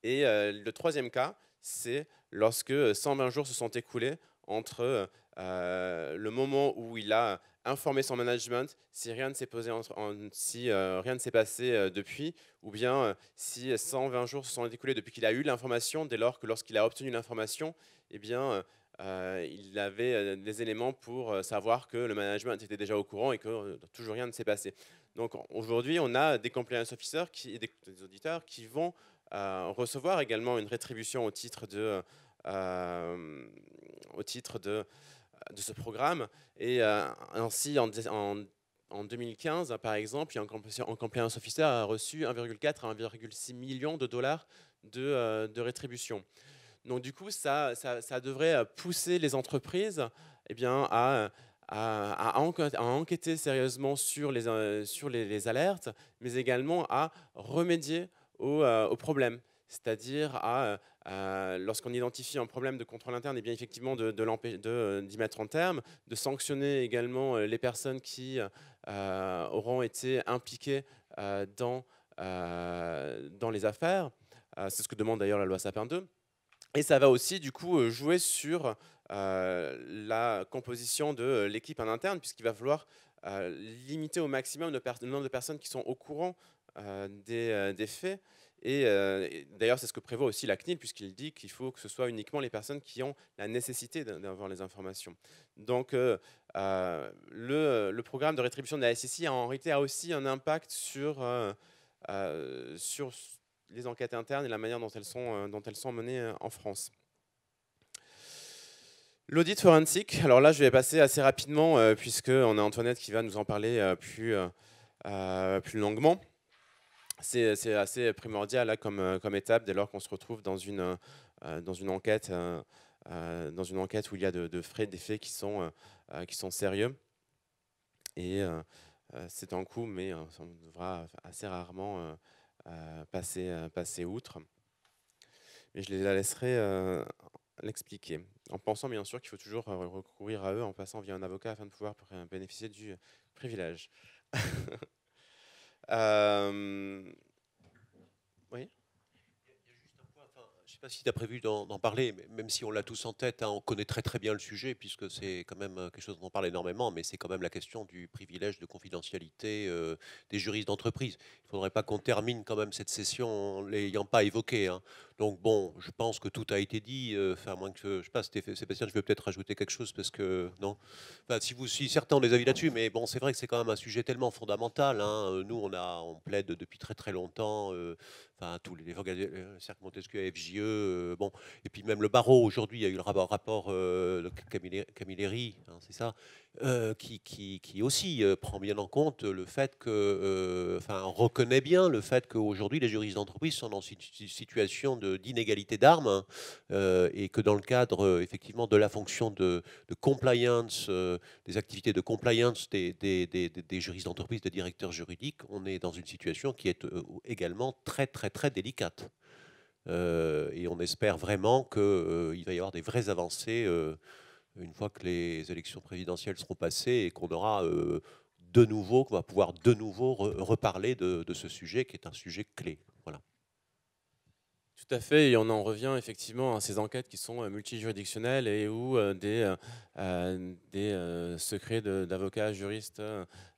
Et le troisième cas, c'est lorsque 120 jours se sont écoulés entre le moment où il a informé son management, si rien ne s'est passé depuis, ou bien si 120 jours se sont écoulés depuis qu'il a eu l'information, dès lors que lorsqu'il a obtenu l'information, eh bien, il avait des éléments pour savoir que le management était déjà au courant et que toujours rien ne s'est passé. Donc aujourd'hui, on a des compliance officers, des auditeurs qui vont recevoir également une rétribution au titre de ce programme. Et ainsi, en 2015, par exemple, un compliance officer a reçu 1,4 à 1,6 million de dollars de rétribution. Donc du coup, ça devrait pousser les entreprises à enquêter sérieusement sur les alertes, mais également à remédier aux problèmes. C'est-à-dire lorsqu'on identifie un problème de contrôle interne, et bien effectivement d'y mettre un terme, de sanctionner également les personnes qui auront été impliquées dans les affaires. C'est ce que demande d'ailleurs la loi Sapin 2. Et ça va aussi du coup jouer sur la composition de l'équipe en interne, puisqu'il va falloir limiter au maximum le nombre de personnes qui sont au courant des faits. Et d'ailleurs, c'est ce que prévoit aussi la CNIL, puisqu'il dit qu'il faut que ce soit uniquement les personnes qui ont la nécessité d'avoir les informations. Donc, le programme de rétribution de la SSI en réalité a aussi un impact sur les enquêtes internes et la manière dont elles sont menées en France. L'audit forensique, alors là je vais passer assez rapidement puisqu'on a Antoinette qui va nous en parler plus longuement. C'est assez primordial là, comme étape dès lors qu'on se retrouve dans une enquête où il y a des faits qui sont sérieux. Et c'est un coût, mais on devra assez rarement passer outre. Mais je les laisserai l'expliquer, en pensant bien sûr qu'il faut toujours recourir à eux en passant via un avocat afin de pouvoir bénéficier du privilège. Oui. Je ne sais pas si tu as prévu d'en parler, mais même si on l'a tous en tête, hein, on connaît très très bien le sujet, puisque c'est quand même quelque chose dont on parle énormément, mais c'est quand même la question du privilège de confidentialité des juristes d'entreprise. Il ne faudrait pas qu'on termine quand même cette session en ne l'ayant pas évoqué. Hein. Donc bon, je pense que tout a été dit, à moins que, je ne sais pas, Sébastien, je veux peut-être rajouter quelque chose, parce que, non, enfin, si certains ont des avis là-dessus, mais bon, c'est vrai que c'est quand même un sujet tellement fondamental. Hein. Nous, on plaide depuis très très longtemps, enfin, tous les cercles Montesquieu, FJE, bon, et puis même le barreau, aujourd'hui, il y a eu le rapport de Camilleri, hein, c'est ça, qui aussi prend bien en compte le fait que, enfin, reconnaît bien le fait qu'aujourd'hui, les juristes d'entreprise sont dans une situation d'inégalité d'armes, hein, et que dans le cadre, effectivement, de la fonction de compliance, des activités de compliance des juristes d'entreprise, des directeurs juridiques, on est dans une situation qui est également très, très, très délicate. Et on espère vraiment qu'il va y avoir des vraies avancées une fois que les élections présidentielles seront passées et qu'on aura qu'on va pouvoir de nouveau reparler de ce sujet qui est un sujet clé. Voilà. Tout à fait, et on en revient effectivement à ces enquêtes qui sont multijuridictionnelles et où des secrets d'avocats, juristes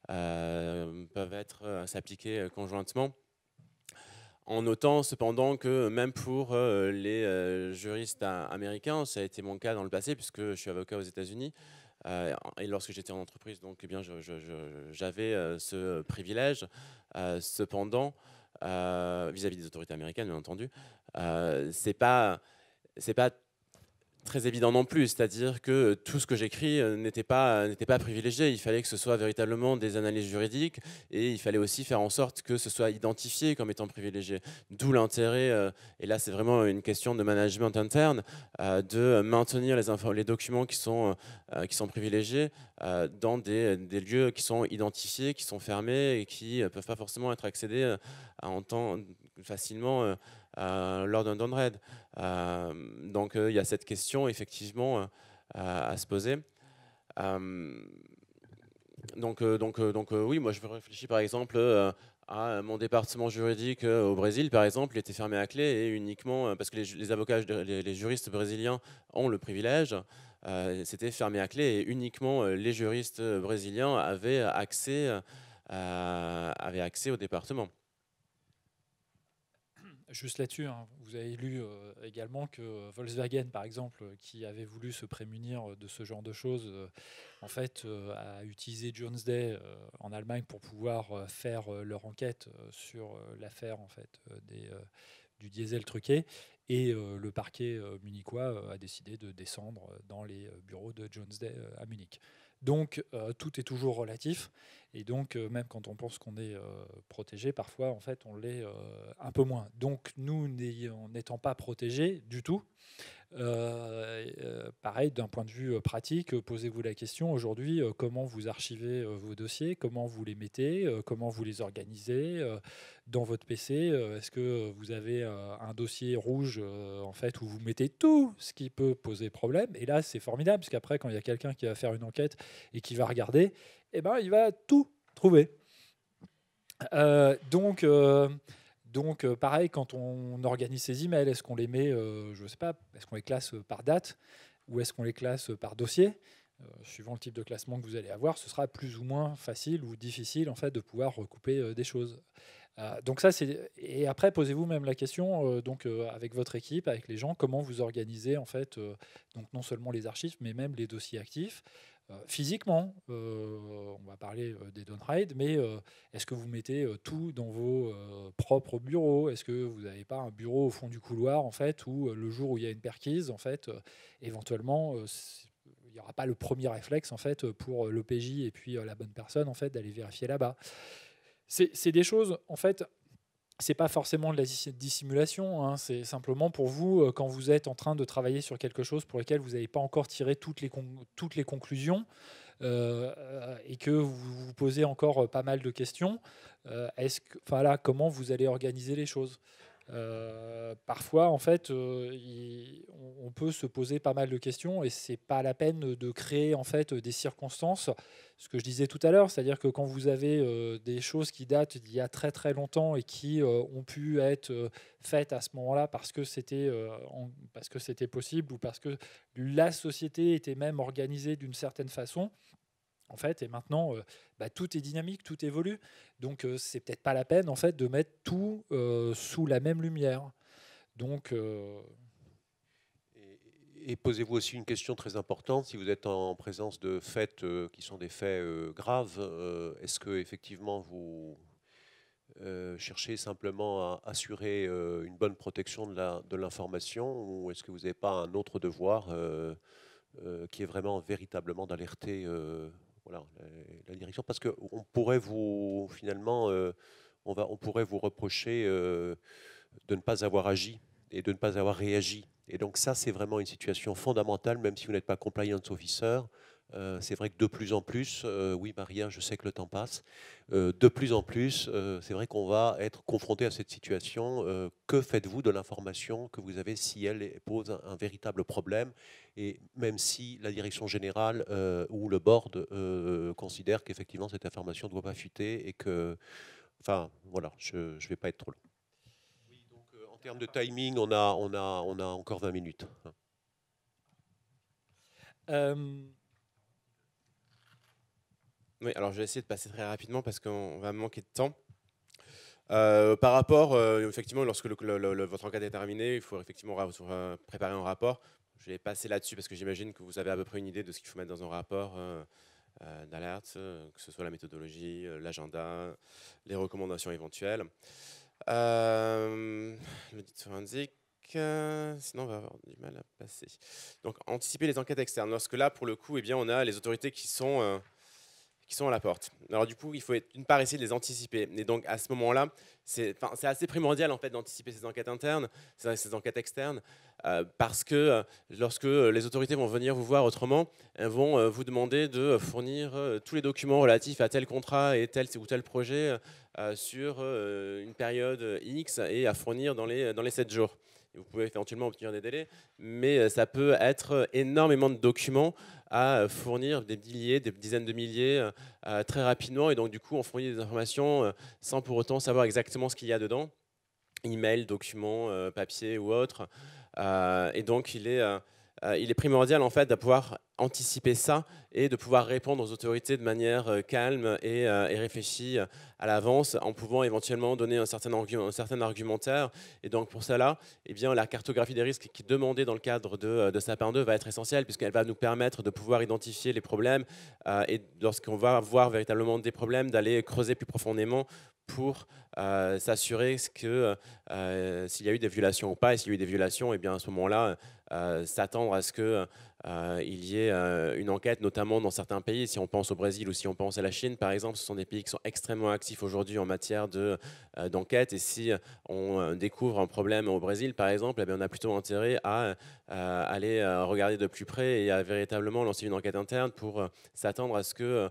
peuvent s'appliquer conjointement. En notant cependant que même pour les juristes américains, ça a été mon cas dans le passé puisque je suis avocat aux États-Unis et lorsque j'étais en entreprise, donc eh bien j'avais ce privilège. Cependant, vis-à-vis des autorités américaines, bien entendu, c'est pas très évident non plus, c'est-à-dire que tout ce que j'écris n'était pas privilégié. Il fallait que ce soit véritablement des analyses juridiques et il fallait aussi faire en sorte que ce soit identifié comme étant privilégié. D'où l'intérêt, et là c'est vraiment une question de management interne, de maintenir les documents qui sont privilégiés dans des lieux qui sont identifiés, qui sont fermés et qui ne peuvent pas forcément être accédés en temps facilement lors d'un downread. Donc il y a cette question effectivement à se poser. Oui, moi je réfléchis par exemple à mon département juridique au Brésil, par exemple, il était fermé à clé et uniquement parce que les avocats, les juristes brésiliens ont le privilège. C'était fermé à clé et uniquement les juristes brésiliens avaient accès au département. Juste là-dessus, hein, vous avez lu également que Volkswagen, par exemple, qui avait voulu se prémunir de ce genre de choses, en fait, a utilisé Jones Day en Allemagne pour pouvoir faire leur enquête sur l'affaire en fait, du diesel truqué. Et le parquet munichois a décidé de descendre dans les bureaux de Jones Day à Munich. Donc tout est toujours relatif, et donc même quand on pense qu'on est protégé, parfois en fait on l'est un peu moins. Donc nous n'étant pas protégés du tout, pareil d'un point de vue pratique, posez-vous la question aujourd'hui, comment vous archivez vos dossiers, comment vous les mettez, comment vous les organisez dans votre PC. Est-ce que vous avez un dossier rouge en fait où vous mettez tout ce qui peut poser problème? Et là c'est formidable parce qu'après quand il y a quelqu'un qui va faire une enquête et qui va regarder, eh ben il va tout trouver. Donc, pareil, quand on organise ses emails, est-ce qu'on les met, je ne sais pas, est-ce qu'on les classe par date ou est-ce qu'on les classe par dossier? Suivant le type de classement que vous allez avoir, ce sera plus ou moins facile ou difficile en fait de pouvoir recouper des choses. Donc ça, et après posez-vous même la question avec votre équipe, avec les gens, comment vous organisez en fait donc non seulement les archives mais même les dossiers actifs. Physiquement, on va parler des downrides, mais est-ce que vous mettez tout dans vos propres bureaux? Est-ce que vous n'avez pas un bureau au fond du couloir en fait où le jour où il y a une perquise en fait, éventuellement il n'y aura pas le premier réflexe en fait pour l'OPJ et puis la bonne personne en fait d'aller vérifier là-bas. C'est des choses en fait. C'est pas forcément de la dissimulation, hein, c'est simplement pour vous, quand vous êtes en train de travailler sur quelque chose pour lequel vous n'avez pas encore tiré toutes les conclusions et que vous vous posez encore pas mal de questions, comment vous allez organiser les choses? Parfois, en fait, on peut se poser pas mal de questions et c'est pas la peine de créer en fait des circonstances. Ce que je disais tout à l'heure, c'est-à-dire que quand vous avez des choses qui datent d'il y a très très longtemps et qui ont pu être faites à ce moment-là parce que c'était possible ou parce que la société était même organisée d'une certaine façon. En fait, et maintenant, tout est dynamique, tout évolue. Donc, c'est peut-être pas la peine en fait de mettre tout sous la même lumière. Donc, et posez-vous aussi une question très importante. Si vous êtes en présence de faits qui sont des faits graves, est-ce que effectivement vous cherchez simplement à assurer une bonne protection de l'information, ou est-ce que vous n'avez pas un autre devoir qui est vraiment véritablement d'alerter voilà, la direction, parce qu'on pourrait vous finalement on pourrait vous reprocher de ne pas avoir agi et de ne pas avoir réagi. Et donc ça, c'est vraiment une situation fondamentale, même si vous n'êtes pas compliance officer. C'est vrai que de plus en plus, oui Maria, je sais que le temps passe, de plus en plus, c'est vrai qu'on va être confronté à cette situation. Que faites-vous de l'information que vous avez si elle pose un véritable problème, et même si la direction générale ou le board considère qu'effectivement cette information ne doit pas fuiter et que, enfin voilà, je ne vais pas être trop long. Oui, donc en termes de timing, on a encore 20 minutes. Oui, alors je vais essayer de passer très rapidement parce qu'on va manquer de temps. Par rapport, effectivement, lorsque votre enquête est terminée, il faut effectivement préparer un rapport. Je vais passer là-dessus parce que j'imagine que vous avez à peu près une idée de ce qu'il faut mettre dans un rapport d'alerte, que ce soit la méthodologie, l'agenda, les recommandations éventuelles. L'audit forensique, sinon on va avoir du mal à passer. Donc anticiper les enquêtes externes. Lorsque là, pour le coup, eh bien, on a les autorités qui sont à la porte. Alors du coup, il faut d'une part essayer de les anticiper. Et donc à ce moment-là, c'est assez primordial en fait d'anticiper ces enquêtes internes, ces enquêtes externes, parce que lorsque les autorités vont venir vous voir autrement, elles vont vous demander de fournir tous les documents relatifs à tel contrat et tel ou tel projet sur une période X et à fournir dans les 7 jours. Et vous pouvez éventuellement obtenir des délais, mais ça peut être énormément de documents à fournir, des milliers, des dizaines de milliers, très rapidement. Et donc, du coup, on fournit des informations sans pour autant savoir exactement ce qu'il y a dedans. Email, documents, papier ou autre. Et donc, il est primordial en fait de pouvoir anticiper ça et de pouvoir répondre aux autorités de manière calme et réfléchie à l'avance, en pouvant éventuellement donner un certain argumentaire. Et donc pour cela, eh bien, la cartographie des risques qui est demandée dans le cadre de Sapin 2 va être essentielle, puisqu'elle va nous permettre de pouvoir identifier les problèmes et lorsqu'on va voir véritablement des problèmes, d'aller creuser plus profondément pour s'assurer que s'il y a eu des violations ou pas, et s'il y a eu des violations, et bien à ce moment-là, s'attendre à ce qu'il y ait une enquête, notamment dans certains pays. Si on pense au Brésil ou si on pense à la Chine, par exemple, ce sont des pays qui sont extrêmement actifs aujourd'hui en matière d'enquête. Et si on découvre un problème au Brésil, par exemple, eh bien, on a plutôt intérêt à aller regarder de plus près et à véritablement lancer une enquête interne pour s'attendre à ce que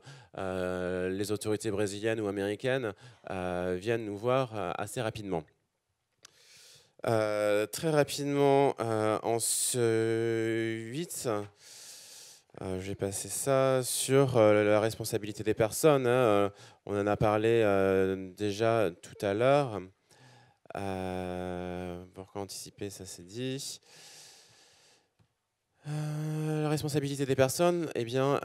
les autorités brésiliennes ou américaines viennent nous voir assez rapidement. Très rapidement, ensuite, je vais passer ça sur la responsabilité des personnes. On en a parlé déjà tout à l'heure. Pour anticiper, ça c'est dit. La responsabilité des personnes, eh bien,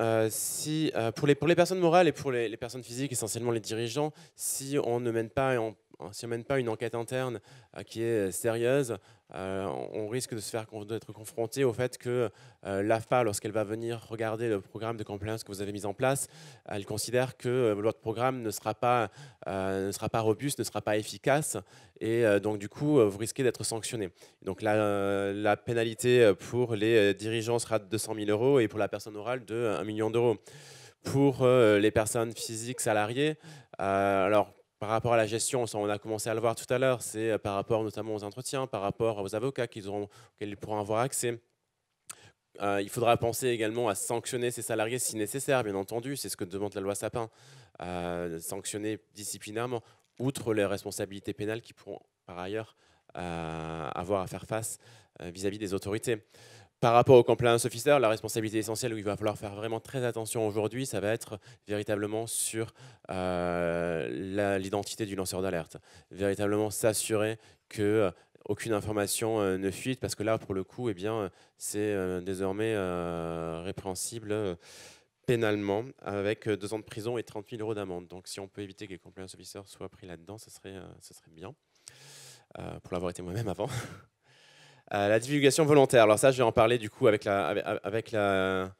pour les personnes morales et pour les personnes physiques, essentiellement les dirigeants, si on ne mène pas une enquête interne qui est sérieuse, on risque d'être confronté au fait que l'AFPA, lorsqu'elle va venir regarder le programme de compliance que vous avez mis en place, elle considère que votre programme ne sera pas robuste, ne sera pas efficace, et donc du coup, vous risquez d'être sanctionné. Donc la pénalité pour les dirigeants sera de 200 000 € et pour la personne morale de 1 million d'euros. Pour les personnes physiques salariées, alors par rapport à la gestion, on a commencé à le voir tout à l'heure, c'est par rapport notamment aux entretiens, par rapport aux avocats auxquels ils pourront avoir accès. Il faudra penser également à sanctionner ces salariés si nécessaire, bien entendu, c'est ce que demande la loi Sapin, sanctionner disciplinairement, outre les responsabilités pénales qui pourront par ailleurs avoir à faire face vis-à-vis des autorités. Par rapport au compliance officer, la responsabilité essentielle où il va falloir faire vraiment très attention aujourd'hui, ça va être véritablement sur l'identité du lanceur d'alerte. Véritablement s'assurer que aucune information ne fuite, parce que là, pour le coup, eh bien, c'est désormais répréhensible pénalement, avec 2 ans de prison et 30 000 € d'amende. Donc si on peut éviter que les compliance officers soient pris là-dedans, ce serait bien, pour l'avoir été moi-même avant. La divulgation volontaire, alors ça je vais en parler du coup avec la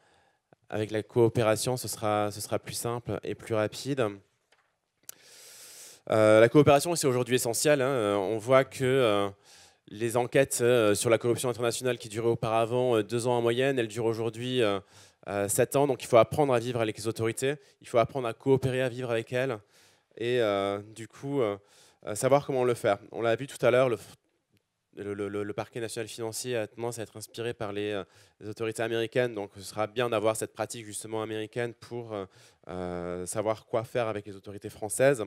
coopération, ce sera plus simple et plus rapide. La coopération c'est aujourd'hui essentiel, on voit que les enquêtes sur la corruption internationale qui duraient auparavant 2 ans en moyenne, elles durent aujourd'hui 7 ans, donc il faut apprendre à vivre avec les autorités, il faut apprendre à coopérer, à vivre avec elles, et du coup savoir comment le faire. On l'a vu tout à l'heure, le parquet national financier a tendance à être inspiré par les autorités américaines, donc ce sera bien d'avoir cette pratique justement américaine pour savoir quoi faire avec les autorités françaises.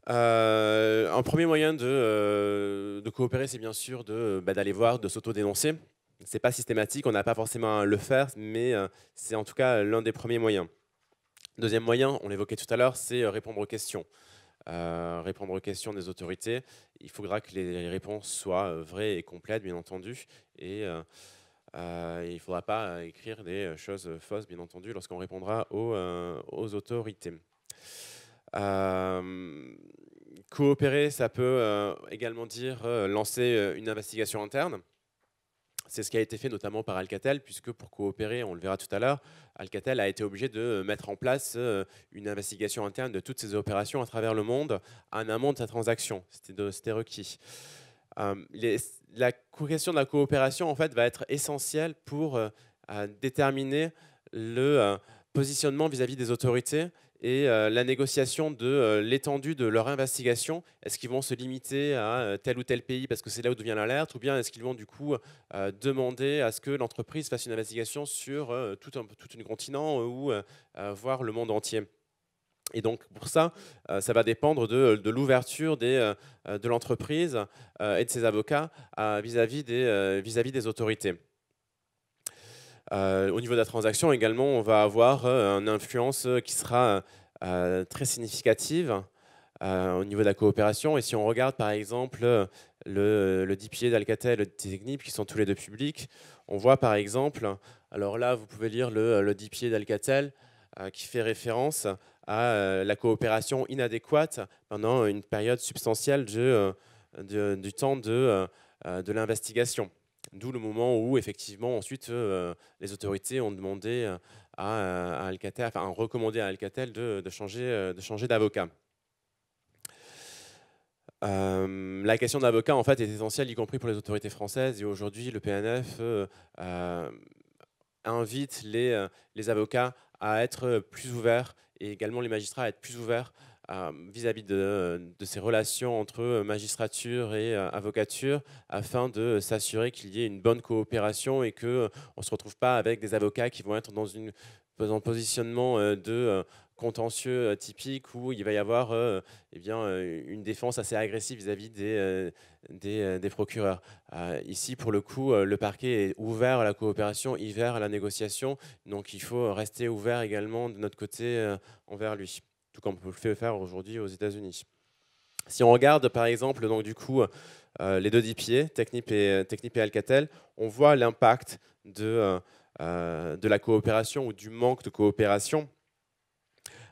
Un premier moyen de coopérer, c'est bien sûr d'aller voir, de s'auto-dénoncer. Ce n'est pas systématique, on n'a pas forcément à le faire, mais c'est en tout cas l'un des premiers moyens. Deuxième moyen, on l'évoquait tout à l'heure, c'est répondre aux questions. Répondre aux questions des autorités. Il faudra que les réponses soient vraies et complètes, bien entendu, et il ne faudra pas écrire des choses fausses, bien entendu, lorsqu'on répondra aux autorités. Coopérer, ça peut également dire lancer une investigation interne. C'est ce qui a été fait notamment par Alcatel, puisque pour coopérer, on le verra tout à l'heure, Alcatel a été obligé de mettre en place une investigation interne de toutes ces opérations à travers le monde en amont de sa transaction. C'était requis. La question de la coopération en fait, va être essentielle pour déterminer le positionnement vis-à-vis des autorités et la négociation de l'étendue de leur investigation. Est-ce qu'ils vont se limiter à tel ou tel pays parce que c'est là où devient l'alerte, ou bien est-ce qu'ils vont du coup demander à ce que l'entreprise fasse une investigation sur tout un continent ou voire le monde entier. Et donc pour ça, ça va dépendre de l'ouverture de l'entreprise et de ses avocats vis-à-vis des autorités. Au niveau de la transaction également, on va avoir une influence qui sera très significative au niveau de la coopération. Et si on regarde par exemple le DPA d'Alcatel et le Technip, qui sont tous les deux publics, on voit par exemple, alors là vous pouvez lire le DPA d'Alcatel qui fait référence à la coopération inadéquate pendant une période substantielle du temps de l'investigation. D'où le moment où, effectivement, ensuite, les autorités ont demandé à Alcatel, enfin, recommandé à Alcatel de changer d'avocat. La question d'avocat, en fait, est essentielle, y compris pour les autorités françaises. Et aujourd'hui, le PNF invite les avocats à être plus ouverts et également les magistrats à être plus ouverts vis-à-vis de ces relations entre magistrature et avocature, afin de s'assurer qu'il y ait une bonne coopération et qu'on ne se retrouve pas avec des avocats qui vont être dans un positionnement de contentieux typique où il va y avoir une défense assez agressive vis-à-vis des procureurs. Ici, pour le coup, le parquet est ouvert à la coopération, ouvert à la négociation, donc il faut rester ouvert également de notre côté envers lui, tout comme on peut le faire aujourd'hui aux États-Unis. Si on regarde par exemple donc, du coup, les deux DPA, Technip et Alcatel, on voit l'impact de la coopération ou du manque de coopération,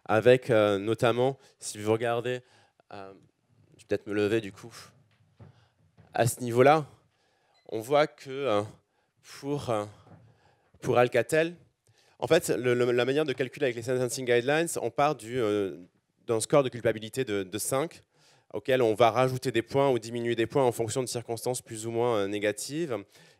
avec notamment, si vous regardez, je vais peut-être me lever du coup, à ce niveau-là, on voit que pour Alcatel, en fait, la manière de calculer avec les Sentencing Guidelines, on part d'un score de culpabilité de 5, auquel on va rajouter des points ou diminuer des points en fonction de circonstances plus ou moins négatives.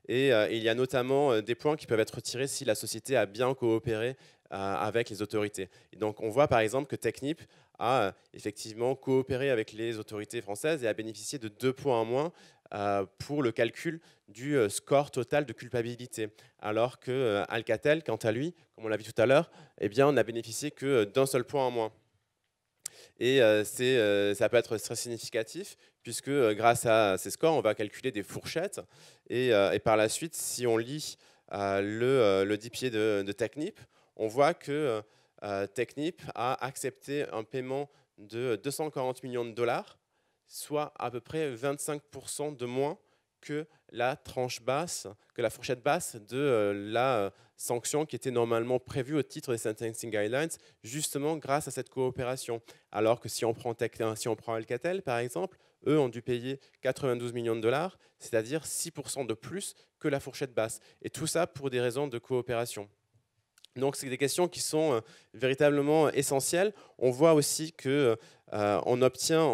Et il y a notamment des points qui peuvent être retirés si la société a bien coopéré avec les autorités. Et donc on voit par exemple que Technip a effectivement coopéré avec les autorités françaises et a bénéficié de 2 points en moins pour le calcul du score total de culpabilité. Alors que Alcatel, quant à lui, comme on l'a vu tout à l'heure, eh bien, on n'a bénéficié que d'un seul point en moins. Et ça peut être très significatif, puisque grâce à ces scores, on va calculer des fourchettes. Et par la suite, si on lit le DPA de Technip, on voit que Technip a accepté un paiement de 240 millions de dollars, soit à peu près 25% de moins que la tranche basse, que la fourchette basse de la sanction qui était normalement prévue au titre des Sentencing Guidelines, justement grâce à cette coopération. Alors que si on prend Alcatel, par exemple, eux ont dû payer 92 millions de dollars, c'est-à-dire 6% de plus que la fourchette basse. Et tout ça pour des raisons de coopération. Donc, c'est des questions qui sont véritablement essentielles. On voit aussi que on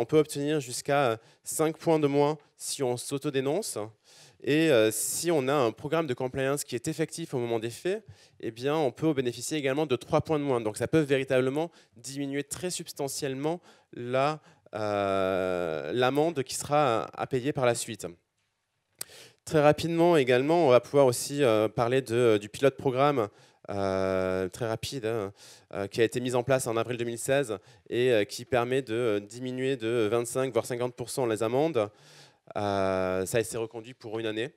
peut obtenir jusqu'à 5 points de moins si on s'autodénonce. Et si on a un programme de compliance qui est effectif au moment des faits, eh bien, on peut bénéficier également de 3 points de moins. Donc, ça peut véritablement diminuer très substantiellement l'amende qui sera à payer par la suite. Très rapidement également, on va pouvoir aussi parler du pilote programme très rapide qui a été mise en place en avril 2016 et qui permet de diminuer de 25 voire 50% les amendes. Ça a été reconduit pour une année,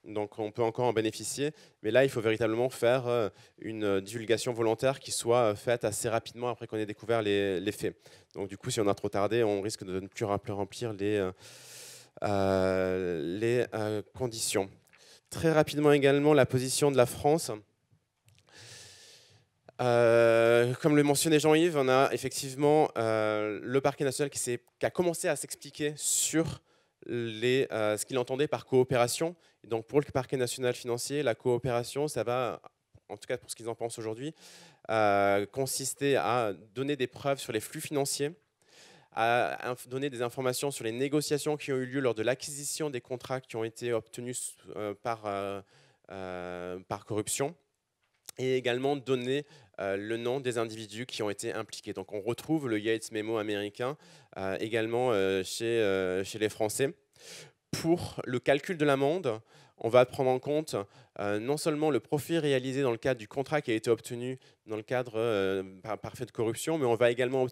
donc on peut encore en bénéficier, mais là il faut véritablement faire une divulgation volontaire qui soit faite assez rapidement après qu'on ait découvert les faits. Donc du coup, si on a trop tardé, on risque de ne plus remplir les conditions. Très rapidement également, la position de la France. Comme le mentionnait Jean-Yves, on a effectivement le parquet national qui a commencé à s'expliquer sur ce qu'il entendait par coopération. Et donc pour le parquet national financier, la coopération, ça va, en tout cas pour ce qu'ils en pensent aujourd'hui, consister à donner des preuves sur les flux financiers, à donner des informations sur les négociations qui ont eu lieu lors de l'acquisition des contrats qui ont été obtenus par corruption, et également donner le nom des individus qui ont été impliqués. Donc on retrouve le Yates Memo américain également chez les Français. Pour le calcul de l'amende, on va prendre en compte non seulement le profit réalisé dans le cadre du contrat qui a été obtenu dans le cadre par fait de corruption, mais on va également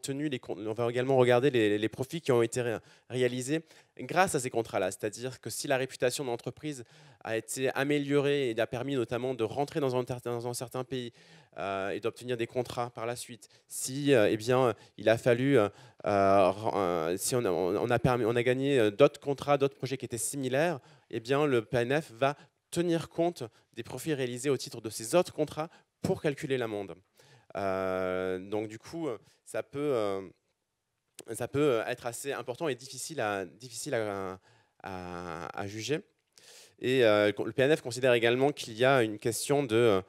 regarder les profits qui ont été réalisés grâce à ces contrats-là. C'est-à-dire que si la réputation de l'entreprise a été améliorée et a permis notamment de rentrer dans un certain pays et d'obtenir des contrats par la suite, si eh bien, il a fallu, si on a gagné d'autres contrats, d'autres projets qui étaient similaires, eh bien, le PNF va tenir compte des profits réalisés au titre de ces autres contrats pour calculer l'amende. Donc du coup, ça peut être assez important et difficile à juger. Et le PNF considère également qu'il y a une question de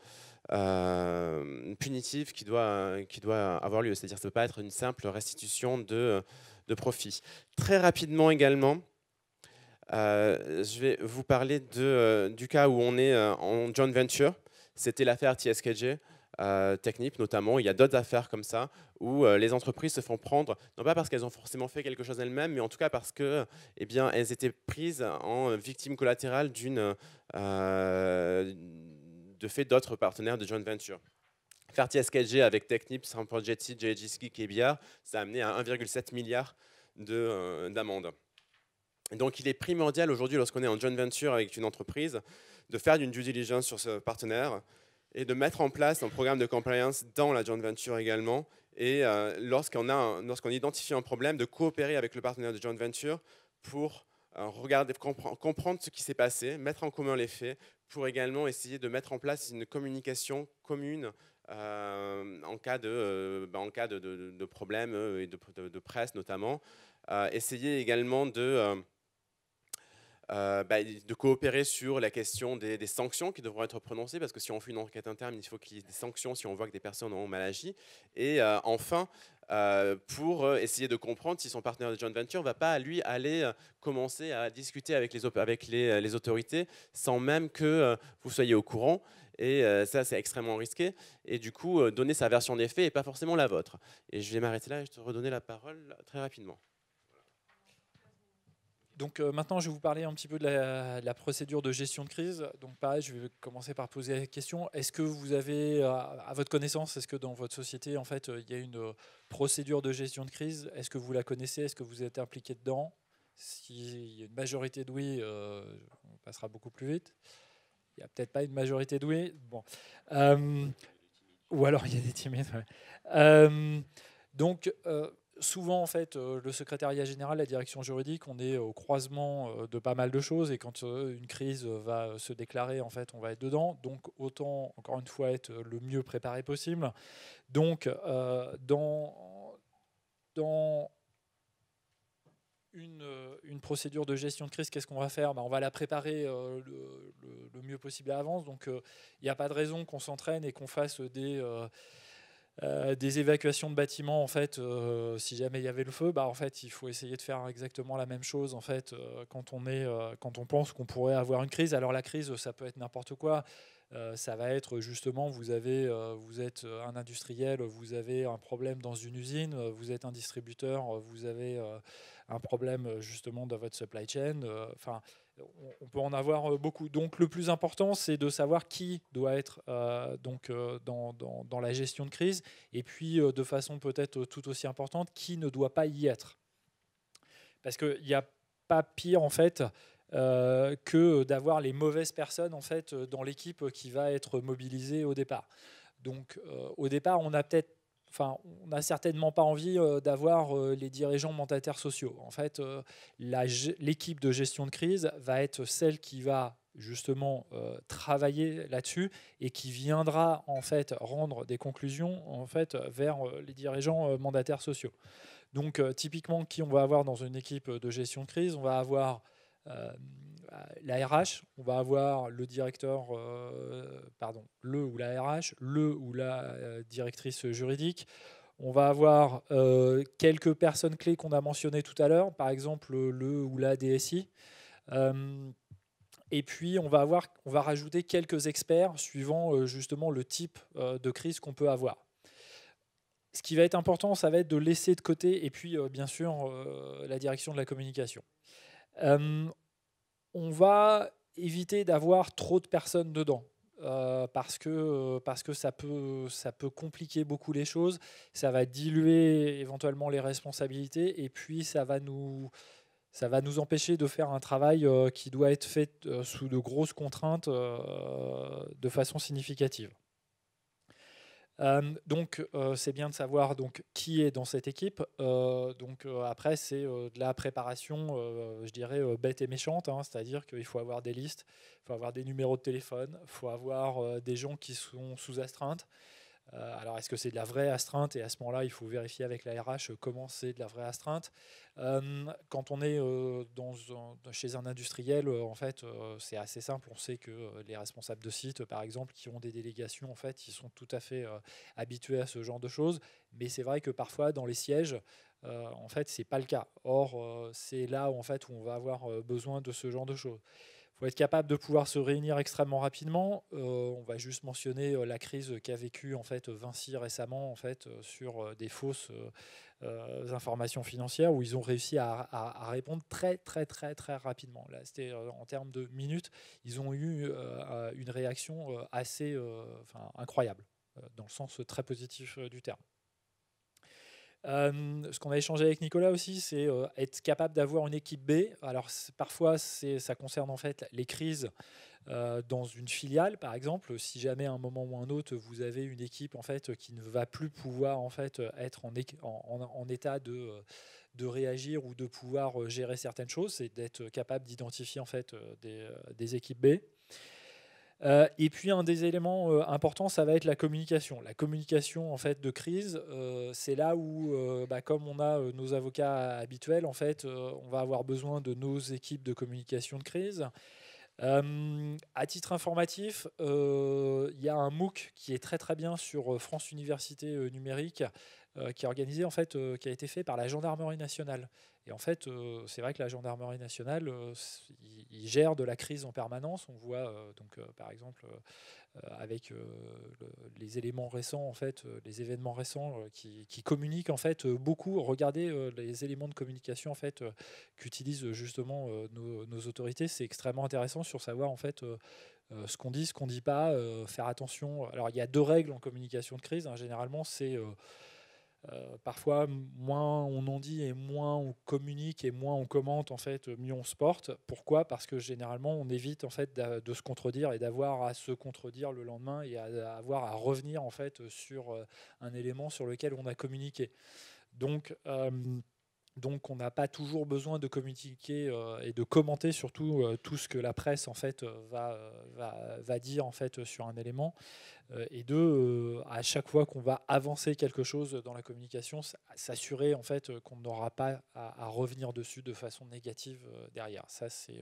punitive qui doit avoir lieu. C'est-à-dire que ça ne peut pas être une simple restitution de profit. Très rapidement également, je vais vous parler du cas où on est en joint venture. C'était l'affaire TSKG, Technip notamment. Il y a d'autres affaires comme ça où les entreprises se font prendre, non pas parce qu'elles ont forcément fait quelque chose elles-mêmes, mais en tout cas parce que, eh bien, elles étaient prises en victime collatérale de fait d'autres partenaires de joint venture. Faire TSKG avec Technip, Samprojetti, JGC, KBR, ça a amené à 1,7 milliard d'amendes. Donc il est primordial aujourd'hui, lorsqu'on est en joint venture avec une entreprise, de faire une due diligence sur ce partenaire et de mettre en place un programme de compliance dans la joint venture également. Et lorsqu'on identifie un problème, de coopérer avec le partenaire de joint venture pour comprendre ce qui s'est passé, mettre en commun les faits, pour également essayer de mettre en place une communication commune en cas de problèmes et de presse notamment. Essayer également de coopérer sur la question des sanctions qui devront être prononcées, parce que si on fait une enquête interne, il faut qu'il y ait des sanctions si on voit que des personnes ont mal agi. Et enfin, pour essayer de comprendre si son partenaire de joint venture ne va pas, lui, aller commencer à discuter avec les autorités sans même que vous soyez au courant. Et ça, c'est extrêmement risqué. Et du coup, donner sa version des faits et pas forcément la vôtre. Et je vais m'arrêter là et je te redonner la parole très rapidement. Donc maintenant, je vais vous parler un petit peu de la procédure de gestion de crise. Donc pareil, je vais commencer par poser la question. Est-ce que vous avez, à votre connaissance, est-ce que dans votre société, en fait, il y a une procédure de gestion de crise? Est-ce que vous la connaissez? Est-ce que vous êtes impliqué dedans? S'il y a une majorité de oui, on passera beaucoup plus vite. Il n'y a peut-être pas une majorité de oui. Bon. Ou alors il y a des timides. Ouais. Donc souvent, en fait, le secrétariat général, la direction juridique, on est au croisement de pas mal de choses, et quand une crise va se déclarer, en fait, on va être dedans. Donc, autant, encore une fois, être le mieux préparé possible. Donc, dans une procédure de gestion de crise, qu'est-ce qu'on va faire? On va la préparer le mieux possible à l'avance. Donc, il n'y a pas de raison qu'on s'entraîne et qu'on fasse des évacuations de bâtiments, en fait, si jamais il y avait le feu, en fait, il faut essayer de faire exactement la même chose, en fait, quand on pense qu'on pourrait avoir une crise. Alors la crise, ça peut être n'importe quoi. Ça va être justement, vous êtes un industriel, vous avez un problème dans une usine, vous êtes un distributeur, vous avez un problème justement dans votre supply chain. Enfin, on peut en avoir beaucoup. Donc le plus important, c'est de savoir qui doit être dans la gestion de crise, et puis de façon peut-être tout aussi importante, qui ne doit pas y être. Parce qu'il n'y a pas pire, en fait, que d'avoir les mauvaises personnes, en fait, dans l'équipe qui va être mobilisée au départ. Donc au départ, on n'a certainement pas envie d'avoir les dirigeants mandataires sociaux. En fait, l'équipe de gestion de crise va être celle qui va justement travailler là-dessus et qui viendra, en fait, rendre des conclusions, en fait, vers les dirigeants mandataires sociaux. Donc typiquement, qui on va avoir dans une équipe de gestion de crise? On va avoir La RH, on va avoir le directeur, le ou la RH, le ou la directrice juridique. On va avoir quelques personnes clés qu'on a mentionnées tout à l'heure, par exemple le ou la DSI. Et puis, on va rajouter quelques experts suivant justement le type de crise qu'on peut avoir. Ce qui va être important, ça va être de laisser de côté, et puis bien sûr, la direction de la communication. On va éviter d'avoir trop de personnes dedans. Parce que ça peut compliquer beaucoup les choses, ça va diluer éventuellement les responsabilités, et puis ça va nous empêcher de faire un travail qui doit être fait sous de grosses contraintes de façon significative. Donc c'est bien de savoir donc, qui est dans cette équipe. Après, c'est de la préparation, je dirais, bête et méchante, hein, c'est-à-dire qu'il faut avoir des listes, il faut avoir des numéros de téléphone, il faut avoir des gens qui sont sous astreinte. Alors, est-ce que c'est de la vraie astreinte? Et à ce moment-là, il faut vérifier avec la RH comment c'est de la vraie astreinte. Quand on est chez un industriel, en fait, c'est assez simple. On sait que les responsables de site, par exemple, qui ont des délégations, en fait, ils sont tout à fait habitués à ce genre de choses. Mais c'est vrai que parfois, dans les sièges, en fait, c'est pas le cas. Or, c'est là où, en fait, où on va avoir besoin de ce genre de choses. Il faut être capable de pouvoir se réunir extrêmement rapidement. On va juste mentionner la crise qu'a vécue en fait, Vinci récemment en fait, sur des fausses informations financières où ils ont réussi à répondre très rapidement. Là, c'était en termes de minutes, ils ont eu une réaction assez incroyable, dans le sens très positif du terme. Ce qu'on a échangé avec Nicolas aussi, c'est être capable d'avoir une équipe B. Alors parfois, ça concerne en fait les crises dans une filiale, par exemple. Si jamais à un moment ou un autre, vous avez une équipe en fait qui ne va plus pouvoir en fait être en état de réagir ou de pouvoir gérer certaines choses, c'est d'être capable d'identifier en fait des équipes B. Et puis un des éléments importants, ça va être la communication. La communication en fait de crise, c'est là où, comme on a nos avocats habituels, en fait, on va avoir besoin de nos équipes de communication de crise. À titre informatif, il y a un MOOC qui est très bien sur France Université Numérique, qui est organisé en fait, qui a été fait par la Gendarmerie nationale. Et en fait, c'est vrai que la Gendarmerie nationale, ils gèrent de la crise en permanence. On voit par exemple avec les éléments récents, en fait, les événements récents qui communiquent en fait beaucoup. Regardez les éléments de communication en fait qu'utilisent justement nos autorités. C'est extrêmement intéressant sur savoir en fait ce qu'on dit, ce qu'on dit pas. Faire attention. Alors il y a 2 règles en communication de crise. Hein, généralement, c'est parfois, moins on en dit et moins on communique et moins on commente, en fait, mieux on se porte. Pourquoi? Parce que généralement, on évite en fait de se contredire et d'avoir à se contredire le lendemain et à avoir à revenir en fait sur un élément sur lequel on a communiqué. Donc on n'a pas toujours besoin de communiquer et de commenter surtout tout ce que la presse en fait va dire en fait sur un élément. Et à chaque fois qu'on va avancer quelque chose dans la communication, s'assurer en fait qu'on n'aura pas à revenir dessus de façon négative derrière. Ça, c'est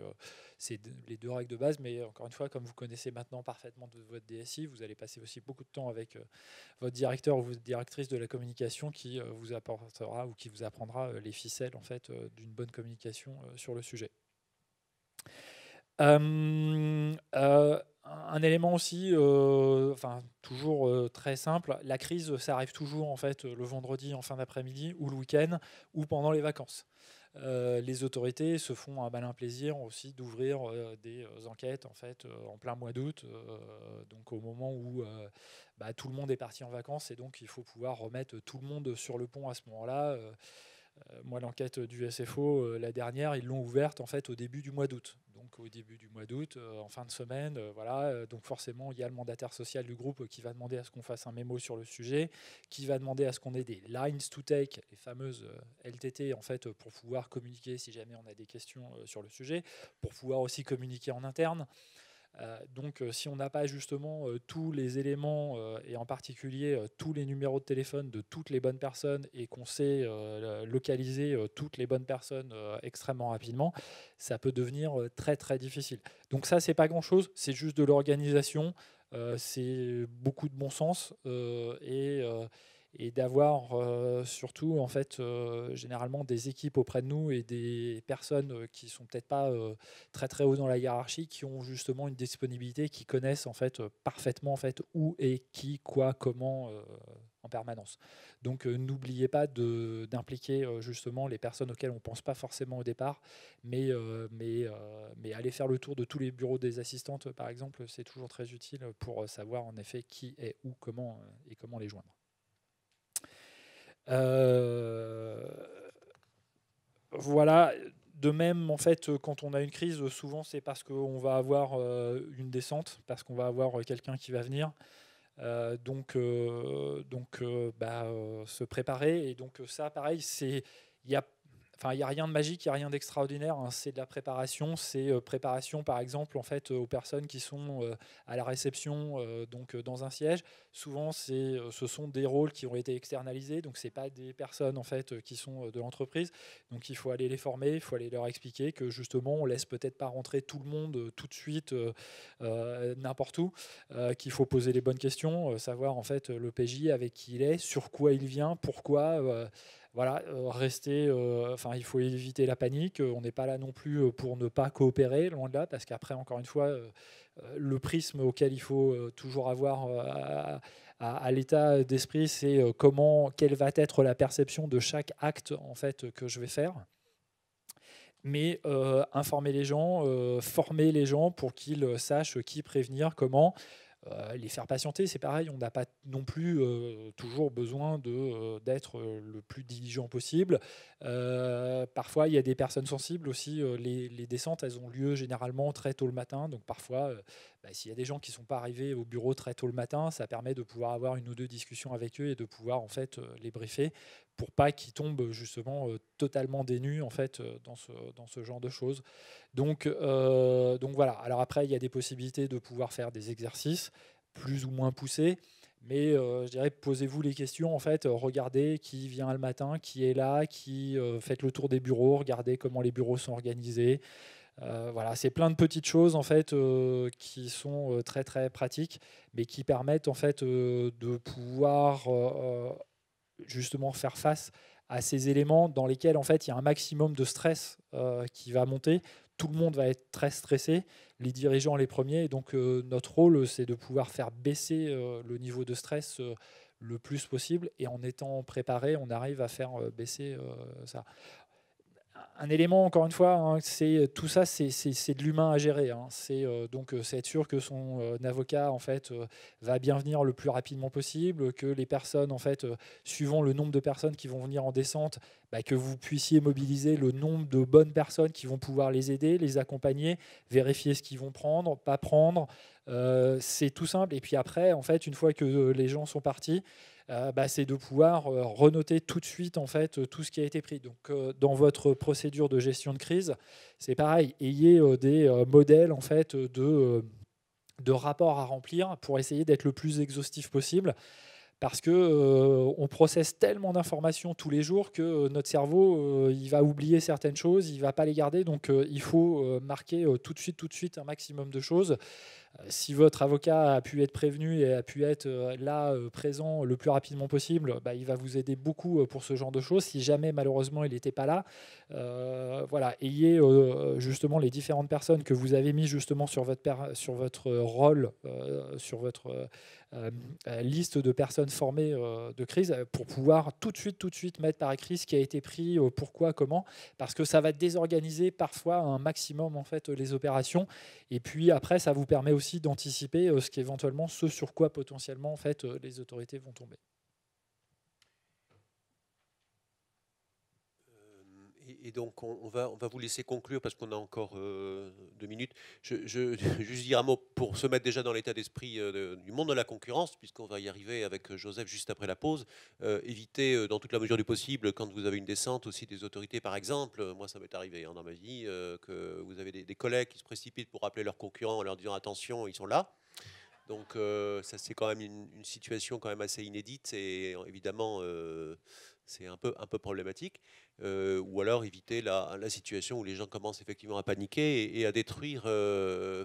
les 2 règles de base. Mais encore une fois, comme vous connaissez maintenant parfaitement de votre DSI, vous allez passer aussi beaucoup de temps avec votre directeur ou votre directrice de la communication qui vous apportera ou qui vous apprendra les ficelles en fait d'une bonne communication sur le sujet. Un élément aussi, toujours très simple, la crise, ça arrive toujours en fait le vendredi en fin d'après-midi ou le week-end ou pendant les vacances. Les autorités se font un malin plaisir aussi d'ouvrir des enquêtes en fait en plein mois d'août, donc au moment où tout le monde est parti en vacances et donc il faut pouvoir remettre tout le monde sur le pont à ce moment-là. Moi, l'enquête du SFO, la dernière, ils l'ont ouverte en fait au début du mois d'août. Donc au début du mois d'août, en fin de semaine, voilà. Donc forcément, il y a le mandataire social du groupe qui va demander à ce qu'on fasse un mémo sur le sujet, qui va demander à ce qu'on ait des lines to take, les fameuses LTT en fait, pour pouvoir communiquer si jamais on a des questions sur le sujet, pour pouvoir aussi communiquer en interne. Donc si on n'a pas justement tous les éléments et en particulier tous les numéros de téléphone de toutes les bonnes personnes et qu'on sait localiser toutes les bonnes personnes extrêmement rapidement, ça peut devenir très très difficile. Donc ça, c'est pas grand-chose, c'est juste de l'organisation, c'est beaucoup de bon sens et d'avoir surtout en fait généralement des équipes auprès de nous et des personnes qui sont peut-être pas très très haut dans la hiérarchie, qui ont justement une disponibilité, qui connaissent en fait parfaitement en fait où et qui, quoi, comment en permanence. Donc n'oubliez pas d'impliquer justement les personnes auxquelles on pense pas forcément au départ, mais aller faire le tour de tous les bureaux des assistantes par exemple, c'est toujours très utile pour savoir en effet qui est où, comment et comment les joindre. Voilà. De même, en fait, quand on a une crise, souvent c'est parce qu'on va avoir une descente, parce qu'on va avoir quelqu'un qui va venir. Donc, se préparer. Et donc ça, pareil, il y a rien de magique, il n'y a rien d'extraordinaire, hein. C'est de la préparation. C'est préparation, par exemple, en fait, aux personnes qui sont à la réception, donc dans un siège. Souvent, ce sont des rôles qui ont été externalisés, donc c'est pas des personnes en fait qui sont de l'entreprise. Donc il faut aller les former, il faut aller leur expliquer que justement, on laisse peut-être pas rentrer tout le monde tout de suite n'importe où, qu'il faut poser les bonnes questions, savoir en fait le PJ avec qui il est, sur quoi il vient, pourquoi. Voilà, il faut éviter la panique. On n'est pas là non plus pour ne pas coopérer, loin de là, parce qu'après, encore une fois, le prisme auquel il faut toujours avoir à l'état d'esprit, c'est quelle va être la perception de chaque acte en fait que je vais faire. Mais informer les gens, former les gens pour qu'ils sachent qui prévenir, comment. Les faire patienter, c'est pareil, on n'a pas non plus toujours besoin d'être le plus diligent possible. Parfois, il y a des personnes sensibles aussi. Les descentes, elles ont lieu généralement très tôt le matin. Donc parfois, s'il y a des gens qui ne sont pas arrivés au bureau très tôt le matin, ça permet de pouvoir avoir une ou deux discussions avec eux et de pouvoir en fait les briefer pour pas qu'ils tombent justement totalement dénus en fait dans ce genre de choses. Donc voilà. Alors après, il y a des possibilités de pouvoir faire des exercices plus ou moins poussés, mais je dirais posez-vous les questions en fait. Regardez qui vient le matin, qui est là, faites le tour des bureaux, regardez comment les bureaux sont organisés. Voilà, c'est plein de petites choses en fait qui sont très très pratiques, mais qui permettent en fait de pouvoir justement faire face à ces éléments dans lesquels en fait il y a un maximum de stress qui va monter. Tout le monde va être très stressé, les dirigeants les premiers. Et donc notre rôle, c'est de pouvoir faire baisser le niveau de stress le plus possible. Et en étant préparé, on arrive à faire baisser ça. Un élément, encore une fois, hein, tout ça, c'est de l'humain à gérer. Hein. C'est être sûr que son avocat en fait va bien venir le plus rapidement possible, que les personnes en fait, suivant le nombre de personnes qui vont venir en descente, que vous puissiez mobiliser le nombre de bonnes personnes qui vont pouvoir les aider, les accompagner, vérifier ce qu'ils vont prendre, pas prendre. C'est tout simple. Et puis après, en fait, une fois que les gens sont partis, c'est de pouvoir renoter tout de suite en fait tout ce qui a été pris. Donc dans votre procédure de gestion de crise, c'est pareil, ayez des modèles en fait de rapports à remplir pour essayer d'être le plus exhaustif possible. Parce que on processe tellement d'informations tous les jours que notre cerveau il va oublier certaines choses, il va pas les garder. Donc il faut marquer tout de suite un maximum de choses. Si votre avocat a pu être prévenu et a pu être là présent le plus rapidement possible, il va vous aider beaucoup pour ce genre de choses. Si jamais malheureusement il n'était pas là, voilà, ayez justement les différentes personnes que vous avez mis justement sur votre rôle, sur votre liste de personnes formées de crise pour pouvoir tout de suite mettre par écrit ce qui a été pris, pourquoi, comment, parce que ça va désorganiser parfois un maximum en fait les opérations. Et puis après, ça vous permet aussi d'anticiper ce sur quoi potentiellement en fait les autorités vont tomber. Et donc, on va vous laisser conclure parce qu'on a encore 2 minutes. Je juste dire un mot pour se mettre déjà dans l'état d'esprit du monde de la concurrence, puisqu'on va y arriver avec Joseph juste après la pause. Évitez, dans toute la mesure du possible, quand vous avez une descente aussi des autorités, par exemple, moi ça m'est arrivé dans ma vie, que vous avez des collègues qui se précipitent pour appeler leurs concurrents en leur disant attention, ils sont là. Donc ça c'est quand même une situation quand même assez inédite et évidemment c'est un peu problématique. Ou alors éviter la situation où les gens commencent effectivement à paniquer et à détruire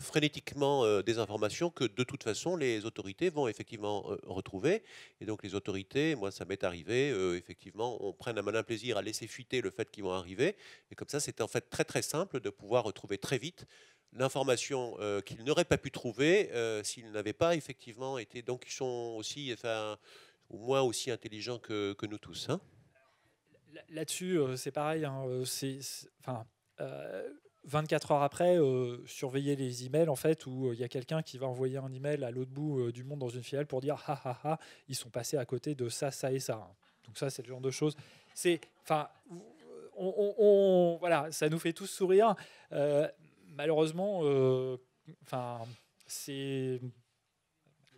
frénétiquement des informations que de toute façon les autorités vont effectivement retrouver. Et donc les autorités, moi ça m'est arrivé, effectivement, on prenne un malin plaisir à laisser fuiter le fait qu'ils vont arriver. Et comme ça, c'est en fait très très simple de pouvoir retrouver très vite l'information qu'ils n'auraient pas pu trouver s'ils n'avaient pas effectivement été. Donc ils sont aussi, enfin, au moins aussi intelligents que nous tous. Hein. Là-dessus, c'est pareil. Hein, 24 heures après, surveiller les emails, en fait, où il y a quelqu'un qui va envoyer un email à l'autre bout du monde dans une filiale pour dire ah ah ah, ils sont passés à côté de ça, ça et ça. Donc ça, c'est le genre de choses. C'est, enfin, voilà, ça nous fait tous sourire. Malheureusement, c'est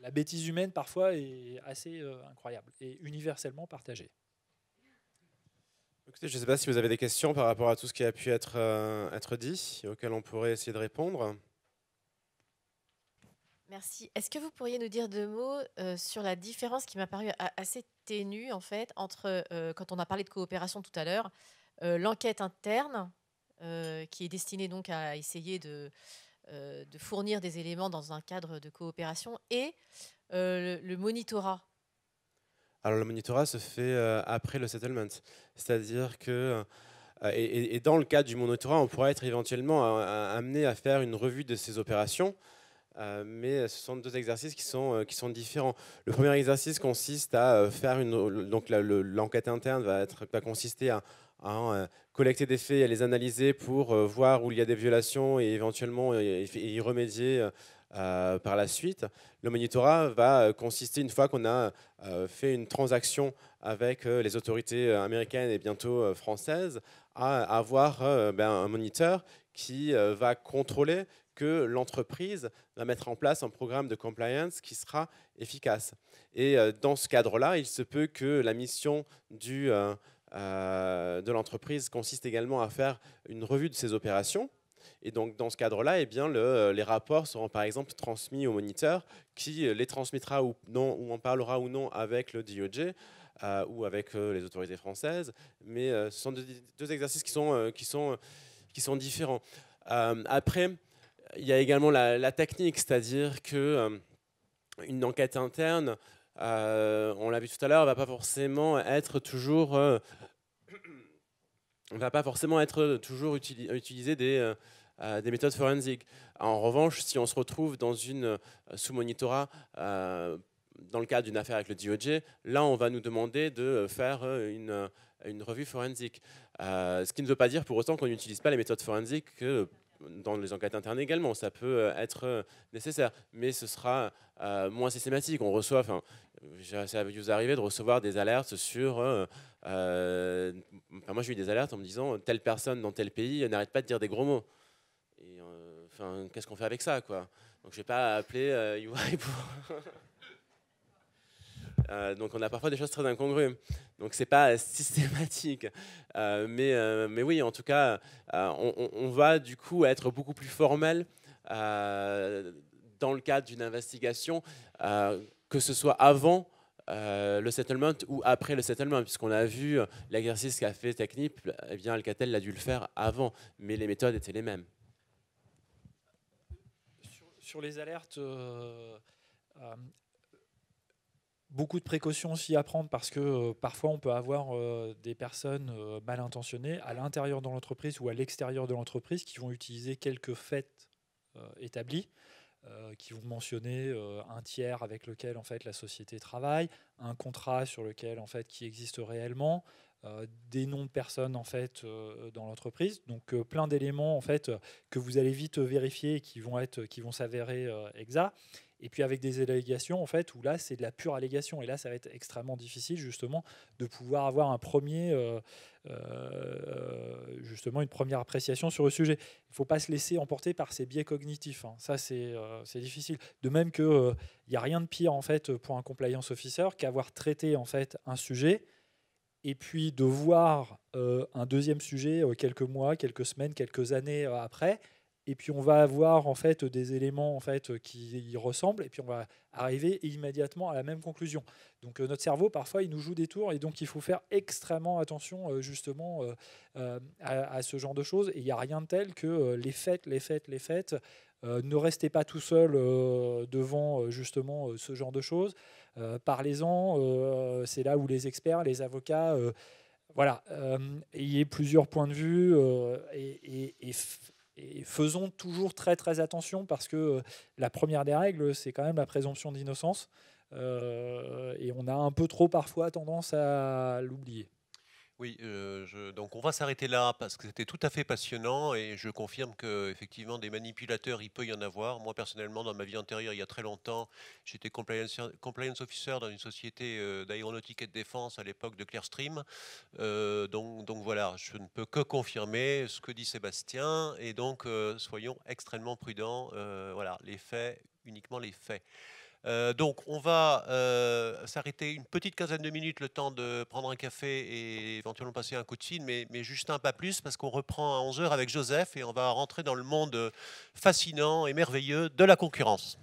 la bêtise humaine parfois est assez incroyable et universellement partagée. Écoutez, je ne sais pas si vous avez des questions par rapport à tout ce qui a pu être dit et auxquelles on pourrait essayer de répondre. Merci. Est-ce que vous pourriez nous dire 2 mots sur la différence qui m'a paru assez ténue en fait entre quand on a parlé de coopération tout à l'heure, l'enquête interne qui est destinée donc à essayer de fournir des éléments dans un cadre de coopération et le monitorat. Alors le monitorat se fait après le settlement, c'est-à-dire que et dans le cadre du monitorat, on pourra être éventuellement amené à faire une revue de ces opérations, mais ce sont 2 exercices qui sont différents. Le premier exercice consiste à faire donc l'enquête interne va consister à collecter des faits et à les analyser pour voir où il y a des violations et éventuellement y remédier par la suite. Le monitorat va consister, une fois qu'on a fait une transaction avec les autorités américaines et bientôt françaises, à avoir un moniteur qui va contrôler que l'entreprise va mettre en place un programme de compliance qui sera efficace. Et dans ce cadre-là, il se peut que la mission de l'entreprise consiste également à faire une revue de ses opérations. Et donc, dans ce cadre-là, eh bien, les rapports seront par exemple transmis au moniteur qui les transmettra ou non, ou en parlera ou non avec le DOJ ou avec les autorités françaises. Mais ce sont 2 exercices qui sont différents. Après, il y a également la technique, c'est-à-dire que une enquête interne, on l'a vu tout à l'heure, ne va pas forcément être toujours utiliser des méthodes forensiques. En revanche, si on se retrouve sous monitorat dans le cadre d'une affaire avec le DOJ, là, on va nous demander de faire une revue forensique. Ce qui ne veut pas dire pour autant qu'on n'utilise pas les méthodes forensiques dans les enquêtes internes également. Ça peut être nécessaire, mais ce sera moins systématique. On reçoit, ça vous arrive de recevoir des alertes sur... moi, j'ai eu des alertes en me disant telle personne dans tel pays n'arrête pas de dire des gros mots. Et qu'est-ce qu'on fait avec ça, quoi? Donc, je vais pas appeler UI pour... donc on a parfois des choses très incongrues. Donc c'est pas systématique. Mais oui, en tout cas, on va du coup être beaucoup plus formel dans le cadre d'une investigation, que ce soit avant le settlement ou après le settlement, puisqu'on a vu l'exercice qu'a fait Technip, eh bien Alcatel a dû le faire avant, mais les méthodes étaient les mêmes. Sur les alertes, beaucoup de précautions aussi à prendre parce que parfois on peut avoir des personnes mal intentionnées à l'intérieur de l'entreprise ou à l'extérieur de l'entreprise qui vont utiliser quelques faits établis, qui vont mentionner un tiers avec lequel en fait la société travaille, un contrat sur lequel en fait qui existe réellement, des noms de personnes en fait dans l'entreprise, donc plein d'éléments en fait que vous allez vite vérifier et qui vont s'avérer exacts. Et puis avec des allégations en fait où là c'est de la pure allégation et là ça va être extrêmement difficile justement de pouvoir avoir justement une première appréciation sur le sujet. Il ne faut pas se laisser emporter par ces biais cognitifs, hein. Ça c'est difficile. De même que il n'y a rien de pire en fait pour un compliance officer qu'avoir traité en fait un sujet et puis de voir un deuxième sujet quelques mois, quelques semaines, quelques années après. Et puis on va avoir en fait des éléments en fait qui y ressemblent, et puis on va arriver immédiatement à la même conclusion. Donc notre cerveau parfois il nous joue des tours, et donc il faut faire extrêmement attention justement à ce genre de choses. Et il n'y a rien de tel que les faits. Ne restez pas tout seul devant justement ce genre de choses. Parlez-en. C'est là où les experts, les avocats, voilà, ayez plusieurs points de vue et faisons toujours très très attention parce que la première des règles, c'est quand même la présomption d'innocence. Et on a un peu trop parfois tendance à l'oublier. Oui, donc on va s'arrêter là parce que c'était tout à fait passionnant et je confirme qu'effectivement des manipulateurs, il peut y en avoir. Moi personnellement, dans ma vie antérieure, il y a très longtemps, j'étais compliance officer dans une société d'aéronautique et de défense à l'époque de Clearstream. Donc voilà, je ne peux que confirmer ce que dit Sébastien et donc soyons extrêmement prudents. Voilà, les faits, uniquement les faits. Donc on va s'arrêter une petite quinzaine de minutes, le temps de prendre un café et éventuellement passer un coup de fil, mais Justin pas plus, parce qu'on reprend à 11h avec Joseph et on va rentrer dans le monde fascinant et merveilleux de la concurrence.